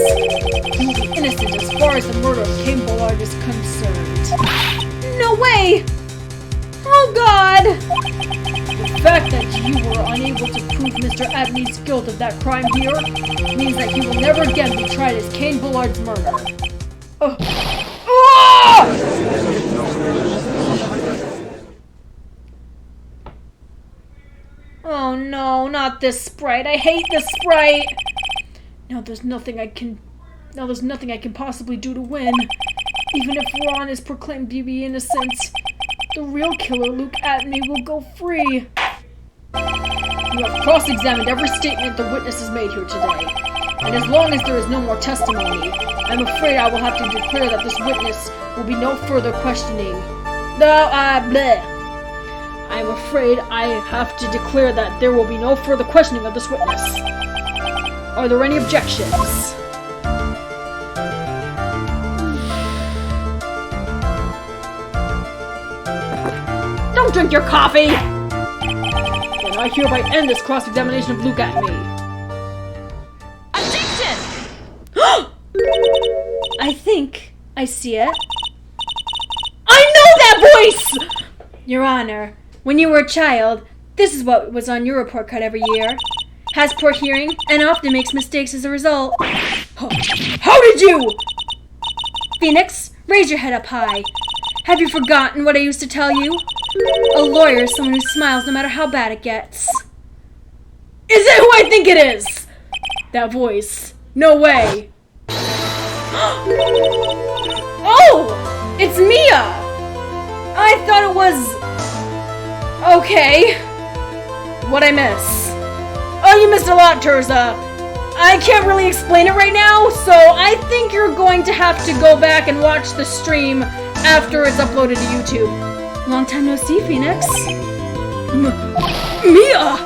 he will be innocent as far as the murder of Cain Bullard is concerned. No way! Oh God! The fact that you were unable to prove Mr. Atman's guilt of that crime here means that he will never again be tried as Cain Bullard's murderer. Oh no, not this Sprite. I hate this Sprite. Now there's nothing I can possibly do to win. Even if Ron is proclaimed to be innocent, the real killer, Luke Atney, will go free. You have cross-examined every statement the witness has made here today, and as long as there is no more testimony, I'm afraid I will have to declare that this witness will be no further questioning. I'm afraid I have to declare that there will be no further questioning of this witness. Are there any objections? Don't drink your coffee! Then I hereby end this cross-examination of Luke Atney. Objection! I think I see it. I know that voice! Your Honor, when you were a child, this is what was on your report card every year. Has poor hearing and often makes mistakes as a result. How did you? Phoenix, raise your head up high. Have you forgotten what I used to tell you? A lawyer is someone who smiles no matter how bad it gets. Is it who I think it is? That voice. No way. Oh! It's Mia! I thought it was... Okay. What'd I miss? Oh, you missed a lot, Terza. I can't really explain it right now, so I think you're going to have to go back and watch the stream after it's uploaded to YouTube. Long time no see, Phoenix. Mia!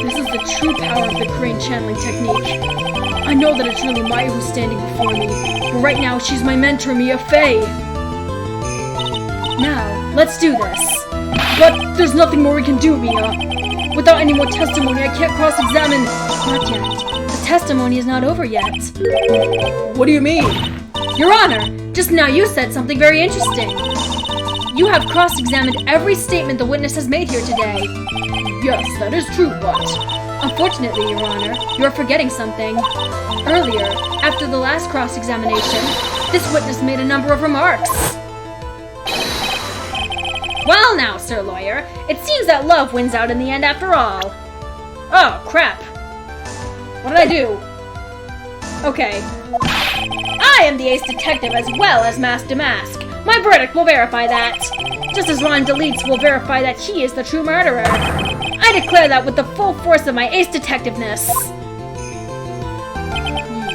This is the true power of the crane channeling technique. I know that it's really Maya who's standing before me, but right now she's my mentor, Mia Fey. Now, let's do this. But there's nothing more we can do, Mia. Without any more testimony, I can't cross-examine. Not yet. The testimony is not over yet. What do you mean? Your Honor, just now you said something very interesting. You have cross-examined every statement the witness has made here today. Yes, that is true, but... Unfortunately, Your Honor, you are forgetting something. Earlier, after the last cross-examination, this witness made a number of remarks. Well now, Sir Lawyer, it seems that love wins out in the end after all. Oh, crap. What did I do? Okay. I am the ace detective as well as Master Mask. My verdict will verify that. Just as Ron Deletes will verify that he is the true murderer. I declare that with the full force of my ace detectiveness.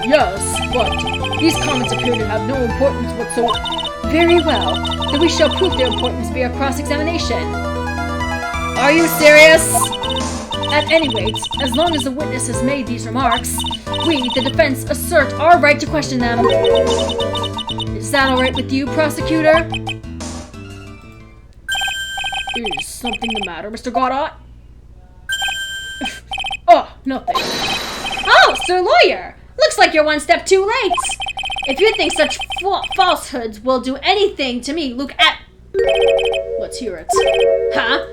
Yes, but these comments appear to have no importance whatsoever. Very well, then we shall prove their importance via cross-examination. Are you serious? At any rate, as long as the witness has made these remarks, we, the defense, assert our right to question them. Is that alright with you, prosecutor? Is something the matter, Mr. Godot? Oh, nothing. Oh, Sir Lawyer! Looks like you're one step too late! If you think such falsehoods will do anything to me, look at... Let's hear it. Huh?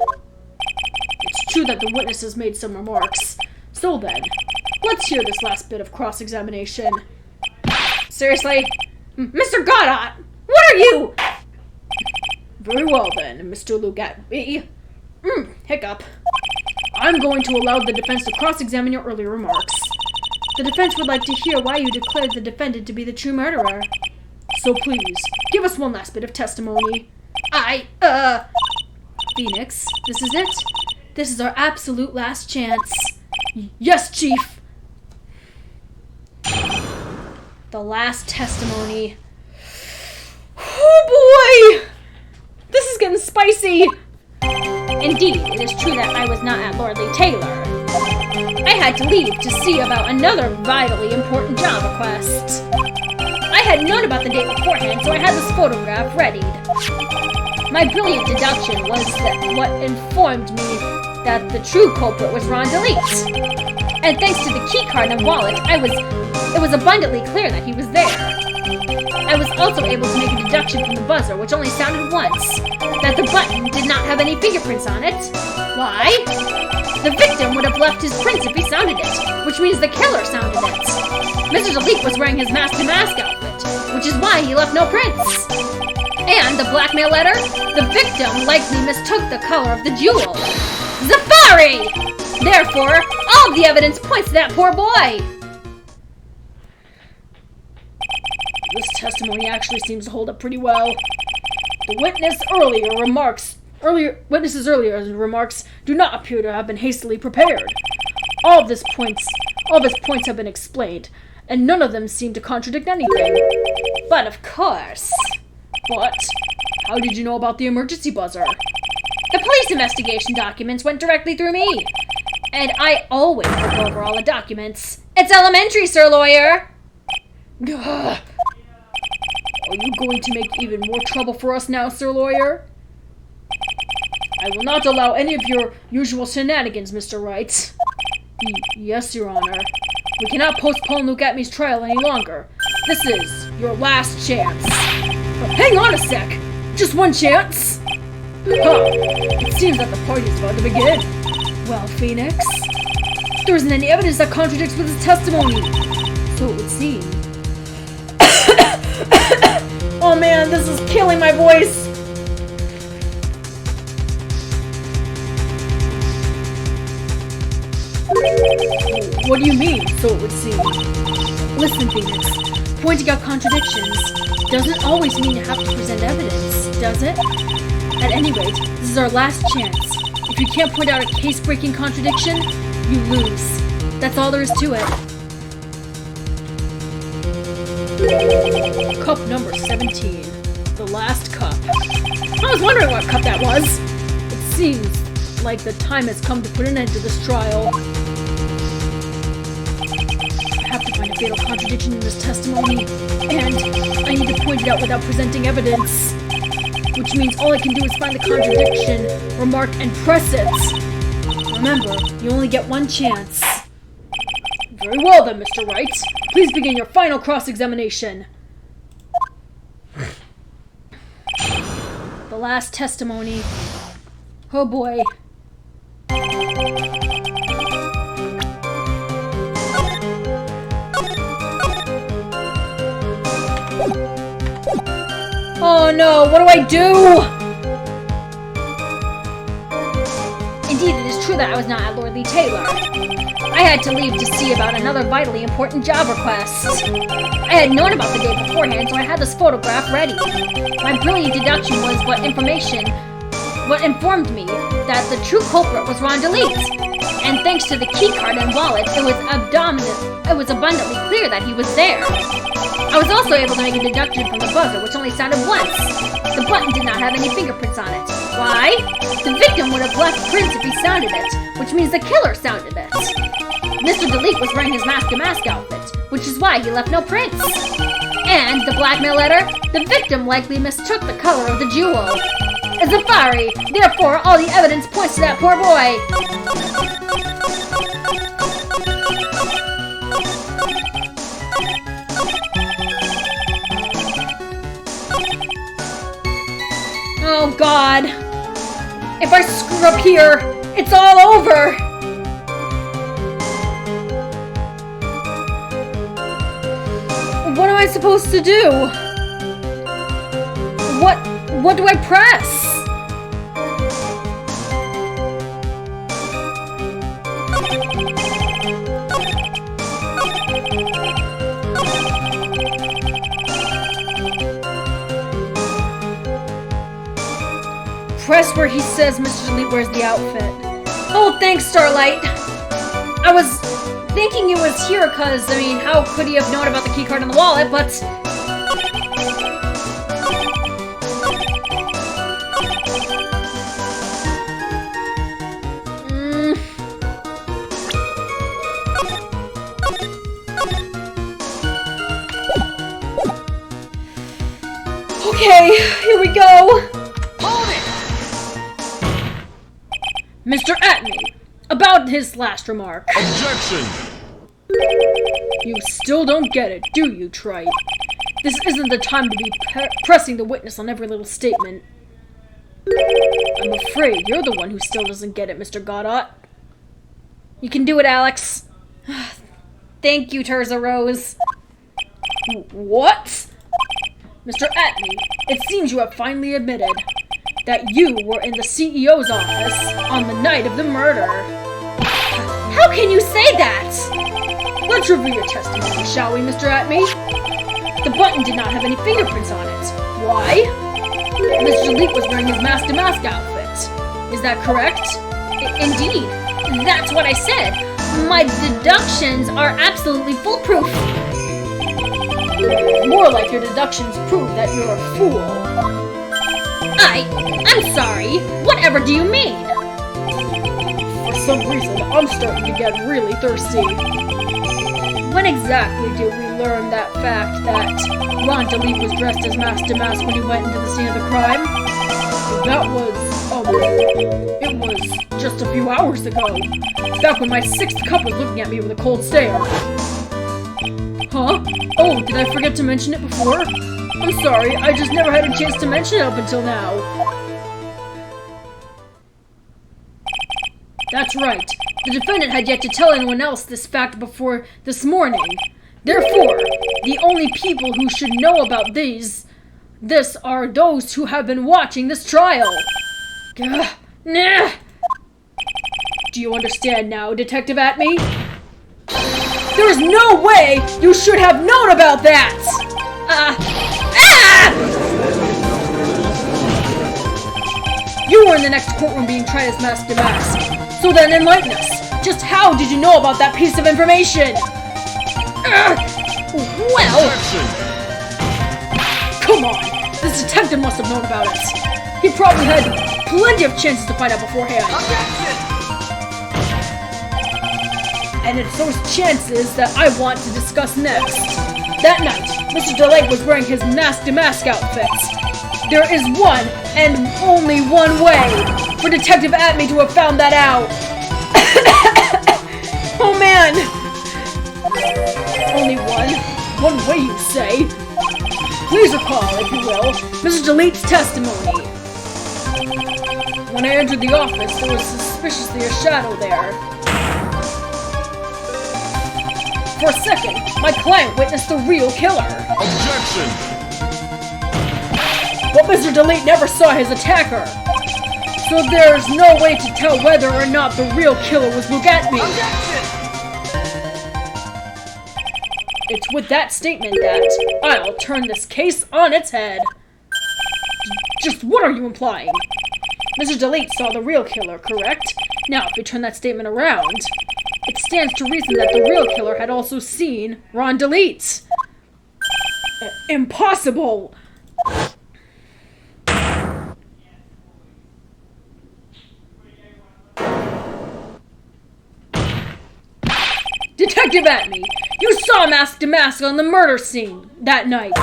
It's true that the witness has made some remarks. So then, let's hear this last bit of cross-examination. Seriously? Mr. Godot! What are you? Very well then, Mr. Lugatby. Hiccup. I'm going to allow the defense to cross-examine your earlier remarks. The defense would like to hear why you declared the defendant to be the true murderer. So please, give us one last bit of testimony. Phoenix, this is it. This is our absolute last chance. Yes, Chief. The last testimony. Oh boy! This is getting spicy! Indeed, it is true that I was not at Lordly Taylor. I had to leave to see about another vitally important job request. I had known about the date beforehand, so I had this photograph readied. My brilliant deduction was that what informed me that the true culprit was Ron DeLeet. And thanks to the keycard and wallet, it was abundantly clear that he was there. I was also able to make a deduction from the buzzer, which only sounded once, that the button did not have any fingerprints on it. Why? The victim would have left his prints if he sounded it, which means the killer sounded it. Mr. DeLeet was wearing his mask-to-mask outfit, which is why he left no prints. And the blackmail letter? The victim likely mistook the color of the jewel. Zafari! Therefore, all of the evidence points to that poor boy. This testimony actually seems to hold up pretty well. The witness's earlier remarks do not appear to have been hastily prepared. All of his points have been explained, and none of them seem to contradict anything. But of course. But how did you know about the emergency buzzer? The police investigation documents went directly through me. And I always look over all the documents. It's elementary, Sir Lawyer. Ugh. Are you going to make even more trouble for us now, Sir Lawyer? I will not allow any of your usual shenanigans, Mr. Wright. Yes, Your Honor. We cannot postpone Luke Atmey's trial any longer. This is your last chance. But hang on a sec! Just one chance? It seems that the party is about to begin. Well, Phoenix, there isn't any evidence that contradicts with his testimony. So it would seem. Oh man, this is killing my voice! What do you mean, so it would seem? Listen, Phoenix, pointing out contradictions doesn't always mean you have to present evidence, does it? At any rate, this is our last chance. If you can't point out a case-breaking contradiction, you lose. That's all there is to it. Cup number 17. The last cup. I was wondering what cup that was. It seems like the time has come to put an end to this trial. I have to find a fatal contradiction in this testimony, and I need to point it out without presenting evidence. Which means all I can do is find the contradiction, remark, and press it. Remember, you only get one chance. Very well then, Mr. Wright. Please begin your final cross-examination. The last testimony. Oh boy. Oh no, what do I do? Indeed, it is true that I was not at Lordly Taylor. I had to leave to see about another vitally important job request. I had known about the day beforehand, so I had this photograph ready. My brilliant deduction was what informed me that the true culprit was Ron DeLeet. And thanks to the keycard and wallet, it was abundantly clear that he was there. I was also able to make a deduction from the buzzer, which only sounded once. The button did not have any fingerprints on it. Why? The victim would have left prints if he sounded it, which means the killer sounded it. Mr. DeLeet was wearing his mask-to-mask outfit, which is why he left no prints. And the blackmail letter? The victim likely mistook the color of the jewel. A Zafari! Therefore, all the evidence points to that poor boy! Oh god! If I screw up here, it's all over! What am I supposed to do? What do I press? Press where he says Mr. DeLeet wears the outfit. Oh, thanks, Starlight. thinking it was here because, I mean, how could he have known about the keycard in the wallet, but... Okay, here we go! Hold it! Mr. Atney, about his last remark. Objection! You still don't get it, do you, Trite? This isn't the time to be pressing the witness on every little statement. I'm afraid you're the one who still doesn't get it, Mr. Godot. You can do it, Alex. Thank you, Terza Rose. What? Mr. Atney, it seems you have finally admitted that you were in the CEO's office on the night of the murder. How can you say that? Let's review your testimony, shall we, Mr. Atney? The button did not have any fingerprints on it. Why? Mr. Leek was wearing his mask-to-mask outfit. Is that correct? Indeed. That's what I said. My deductions are absolutely foolproof. More like your deductions prove that you're a fool. I'm sorry. Whatever do you mean? For some reason, I'm starting to get really thirsty. When exactly did we learn that fact that Ron DeLeet was dressed as mask-to-mask when he went into the scene of the crime? That was, it was just a few hours ago. Back when my sixth cup was looking at me with a cold stare. Huh? Oh, did I forget to mention it before? I'm sorry, I just never had a chance to mention it up until now. That's right. The defendant had yet to tell anyone else this fact before this morning. Therefore, the only people who should know about this are those who have been watching this trial. Gah, nah. Do you understand now, Detective Atney? There's no way you should have known about that! You were in the next courtroom being tried as mask to mask. So then enlighten us. Just how did you know about that piece of information? Well... Come on! This detective must have known about it. He probably had plenty of chances to find out beforehand. And it's those chances that I want to discuss next. That night, Mr. DeLake was wearing his mask-to-mask outfit. There is one and only one way for Detective Atney to have found that out. Oh man! Only one? One way, you say? Please recall, if you will, Mr. DeLeet's testimony. When I entered the office, there was suspiciously a shadow there. For a second, my client witnessed the real killer. Objection! But Mr. DeLeet never saw his attacker. So there's no way to tell whether or not the real killer was Bugatme. It's with that statement that I'll turn this case on its head. Just what are you implying? Mr. DeLeet saw the real killer, correct? Now, if we turn that statement around, it stands to reason that the real killer had also seen Ron DeLeet. Impossible! Detective Atney, you saw Mask to Mask on the murder scene that night.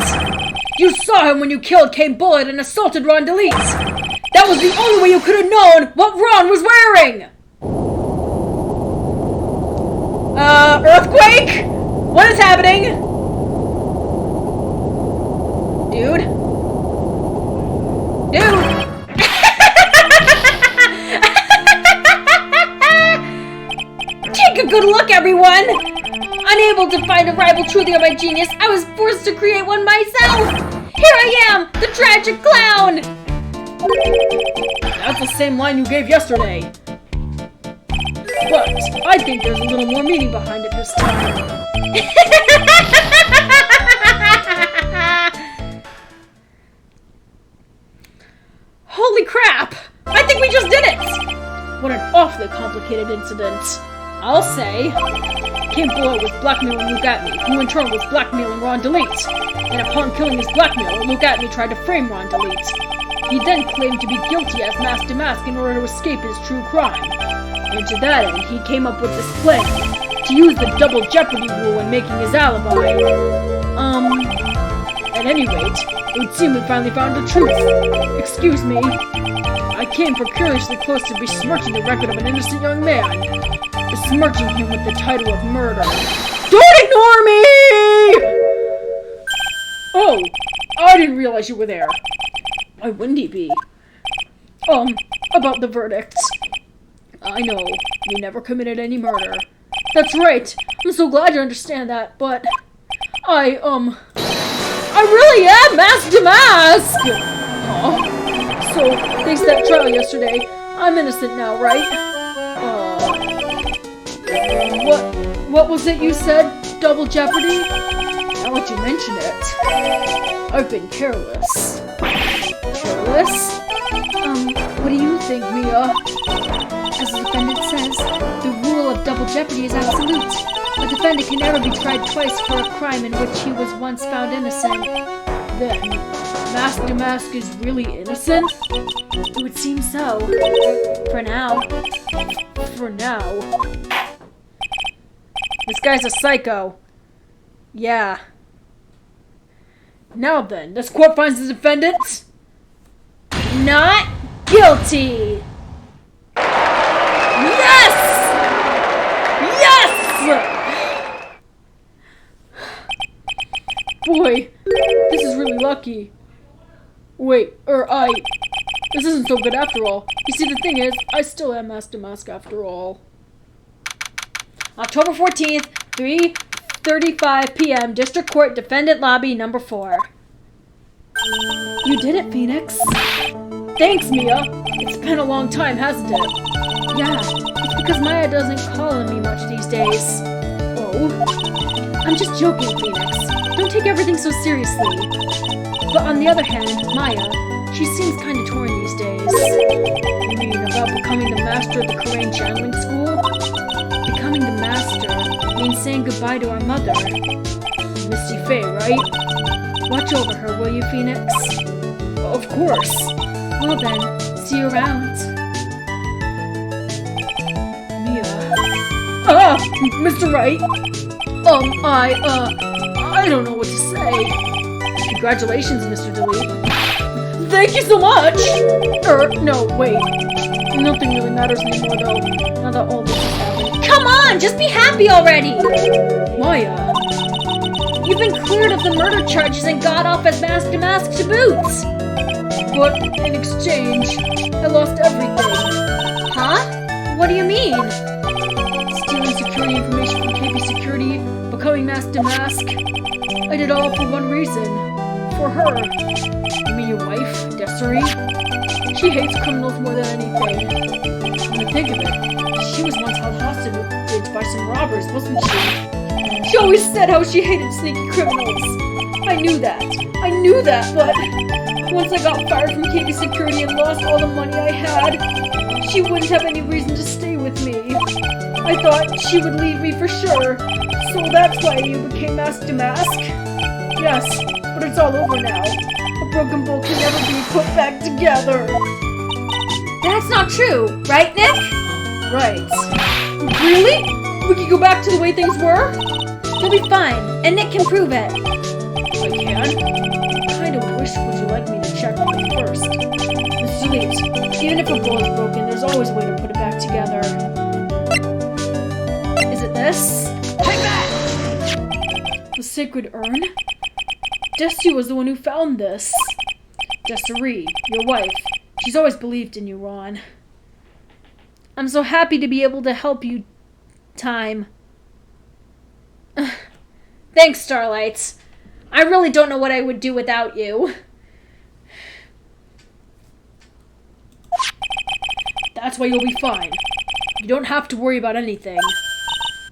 You saw him when you killed Kate Bullitt and assaulted Ron DeLeet. That was the only way you could have known what Ron was wearing! Earthquake? What is happening? Dude? Take a good look, everyone! Unable to find a rival truly of my genius, I was forced to create one myself! Here I am, the tragic clown! That's the same line you gave yesterday. But I think there's a little more meaning behind it this time. Holy crap! I think we just did it! What an awfully complicated incident. I'll say. King Boy was blackmailing Luke Atney, who in turn was blackmailing Ron DeLeet. And upon killing his blackmailer, Luke Atney tried to frame Ron DeLeet. He then claimed to be guilty as Master Mask in order to escape his true crime. And to that end, he came up with this plan, to use the double jeopardy rule when making his alibi. At any rate, it would seem we finally found the truth. Excuse me. I came precariously close to besmirching the record of an innocent young man. Besmirching him with the title of murder. Don't ignore me! Oh, I didn't realize you were there. Why wouldn't he be? About the verdict. I know, you never committed any murder. That's right. I'm so glad you understand that, but I really am Mask Damask! So, thanks to that trial yesterday, I'm innocent now, right? What was it you said? Double jeopardy? Now that you mention it, I've been careless. Careless? What do you think, Mia? As the defendant says, the rule of double jeopardy is absolute. A defendant can never be tried twice for a crime in which he was once found innocent. Then, Mask Damask is really innocent? It would seem so. For now. For now. This guy's a psycho. Yeah. Now then, this court finds the defendant not guilty! Yes! Yes! Boy, this is really lucky. Wait, this isn't so good after all. You see, the thing is, I still am Master Mask after all. October 14th, 3:35 p.m., District Court, Defendant Lobby, number 4. You did it, Phoenix. Thanks, Mia. It's been a long time, hasn't it? Yeah, it's because Maya doesn't call on me much these days. Oh? I'm just joking, Phoenix. Don't take everything so seriously. But on the other hand, Maya, she seems kind of torn these days. You mean about becoming the master of the Korean channeling school? Becoming the master means saying goodbye to our mother. Misty Faye, right? Watch over her, will you, Phoenix? Of course. Well then, see you around. Mia. Mr. Wright. I don't know what to say. Congratulations, Mr. DeLeet. Thank you so much! No, wait. Nothing really matters anymore, though, now that all this has happened. Come on, just be happy already! Maya. You've been cleared of the murder charges and got off as Mask Damask to boot! But in exchange, I lost everything. Huh? What do you mean? Stealing security information from KB Security, becoming Mask Damask. I did all for one reason. For her. You mean your wife, Desiree? She hates criminals more than anything. When I think of it, she was once held hostage by some robbers, wasn't she? She always said how she hated sneaky criminals. I knew that, but once I got fired from KB Security and lost all the money I had, she wouldn't have any reason to stay with me. I thought she would leave me for sure, so that's why you became Mask Damask. Yes, but it's all over now. A broken bowl can never be put back together. That's not true, right, Nick? Right. Really? We can go back to the way things were? You'll be fine, and Nick can prove it. I can? Kinda wish would you like me to check on it first. Mr. Leaves, even if a bowl is broken, there's always a way to put it back together. Is it this? Take that! The sacred urn? Desi was the one who found this. Desiree, your wife. She's always believed in you, Ron. I'm so happy to be able to help you, Time. Thanks, Starlights. I really don't know what I would do without you. That's why you'll be fine. You don't have to worry about anything.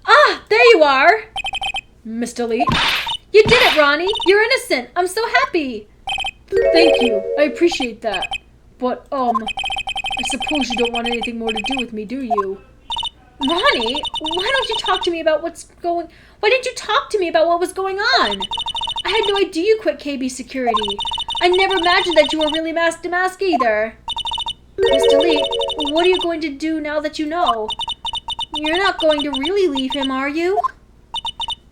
Ah, there you are! Miss DeLeet. You did it, Ronnie! You're innocent! I'm so happy! Thank you. I appreciate that. But, I suppose you don't want anything more to do with me, do you? Ronnie, why don't you talk to me about why didn't you talk to me about what was going on? I had no idea you quit KB security. I never imagined that you were really mask to mask either. Mr. Lee, what are you going to do now that you know? You're not going to really leave him, are you?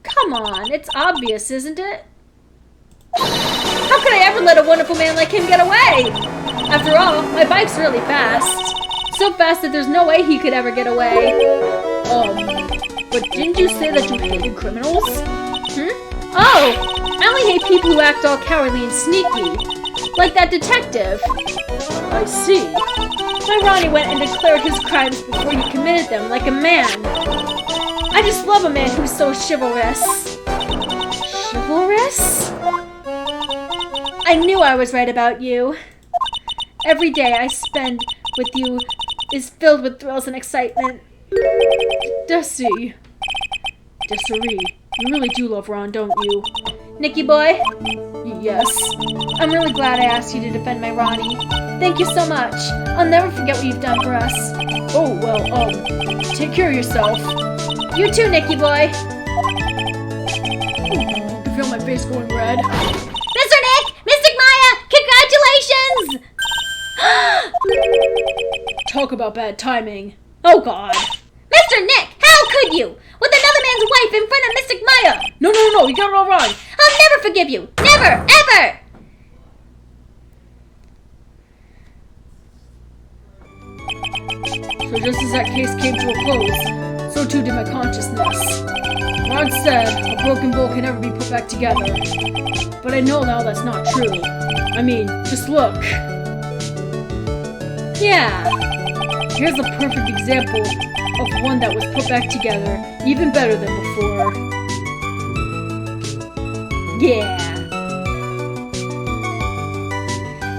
Come on, it's obvious, isn't it? How could I ever let a wonderful man like him get away? After all, my bike's really fast. So fast that there's no way he could ever get away. But didn't you say that you hated criminals? Oh, I only hate people who act all cowardly and sneaky. Like that detective. I see. My Ronnie went and declared his crimes before he committed them like a man. I just love a man who's so chivalrous. Chivalrous? I knew I was right about you. Every day I spend with you is filled with thrills and excitement. Desiree, you really do love Ron, don't you? Nicky boy, Yes. I'm really glad I asked you to defend my Ronnie. Thank you so much. I'll never forget what you've done for us. Oh, well, take care of yourself. You too, Nicky boy. I can feel my face going red. Mr. Nick! Mystic Maya! Congratulations! Talk about bad timing. Oh, God. Mr. Nick, how could you? With another man's wife in front of Mystic Maya! No, you got it all wrong. I'll never forgive you! Never! Ever! So just as that case came to a close, so too did my consciousness. Ron said a broken bowl can never be put back together. But I know now that's not true. I mean, just look. Yeah. Here's a perfect example of one that was put back together even better than before. Yeah.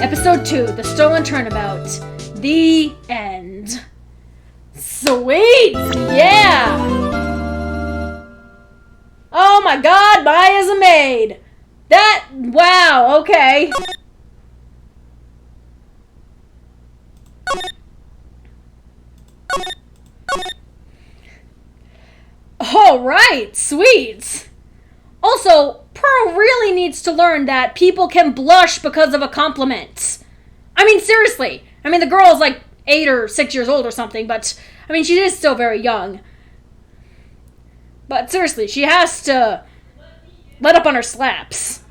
Episode 2, The Stolen Turnabout. The end. Sweet! Yeah! Oh my God, Maya's a maid! Wow, okay. Alright, sweet! Also, Pearl really needs to learn that people can blush because of a compliment. I mean, seriously. I mean, the girl is like 8 or 6 years old or something, but, I mean, she is still very young. But seriously, she has to let up on her slaps.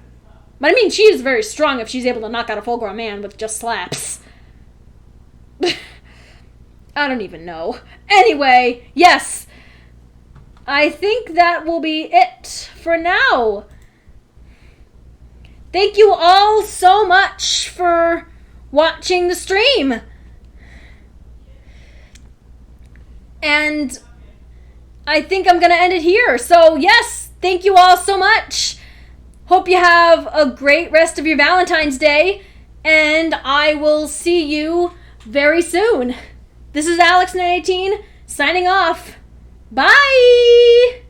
But I mean, she is very strong if she's able to knock out a full-grown man with just slaps. I don't even know. Anyway, yes. I think that will be it for now. Thank you all so much for watching the stream. And I think I'm going to end it here. So, yes, thank you all so much. Hope you have a great rest of your Valentine's Day. And I will see you very soon. This is Alex918 signing off. Bye!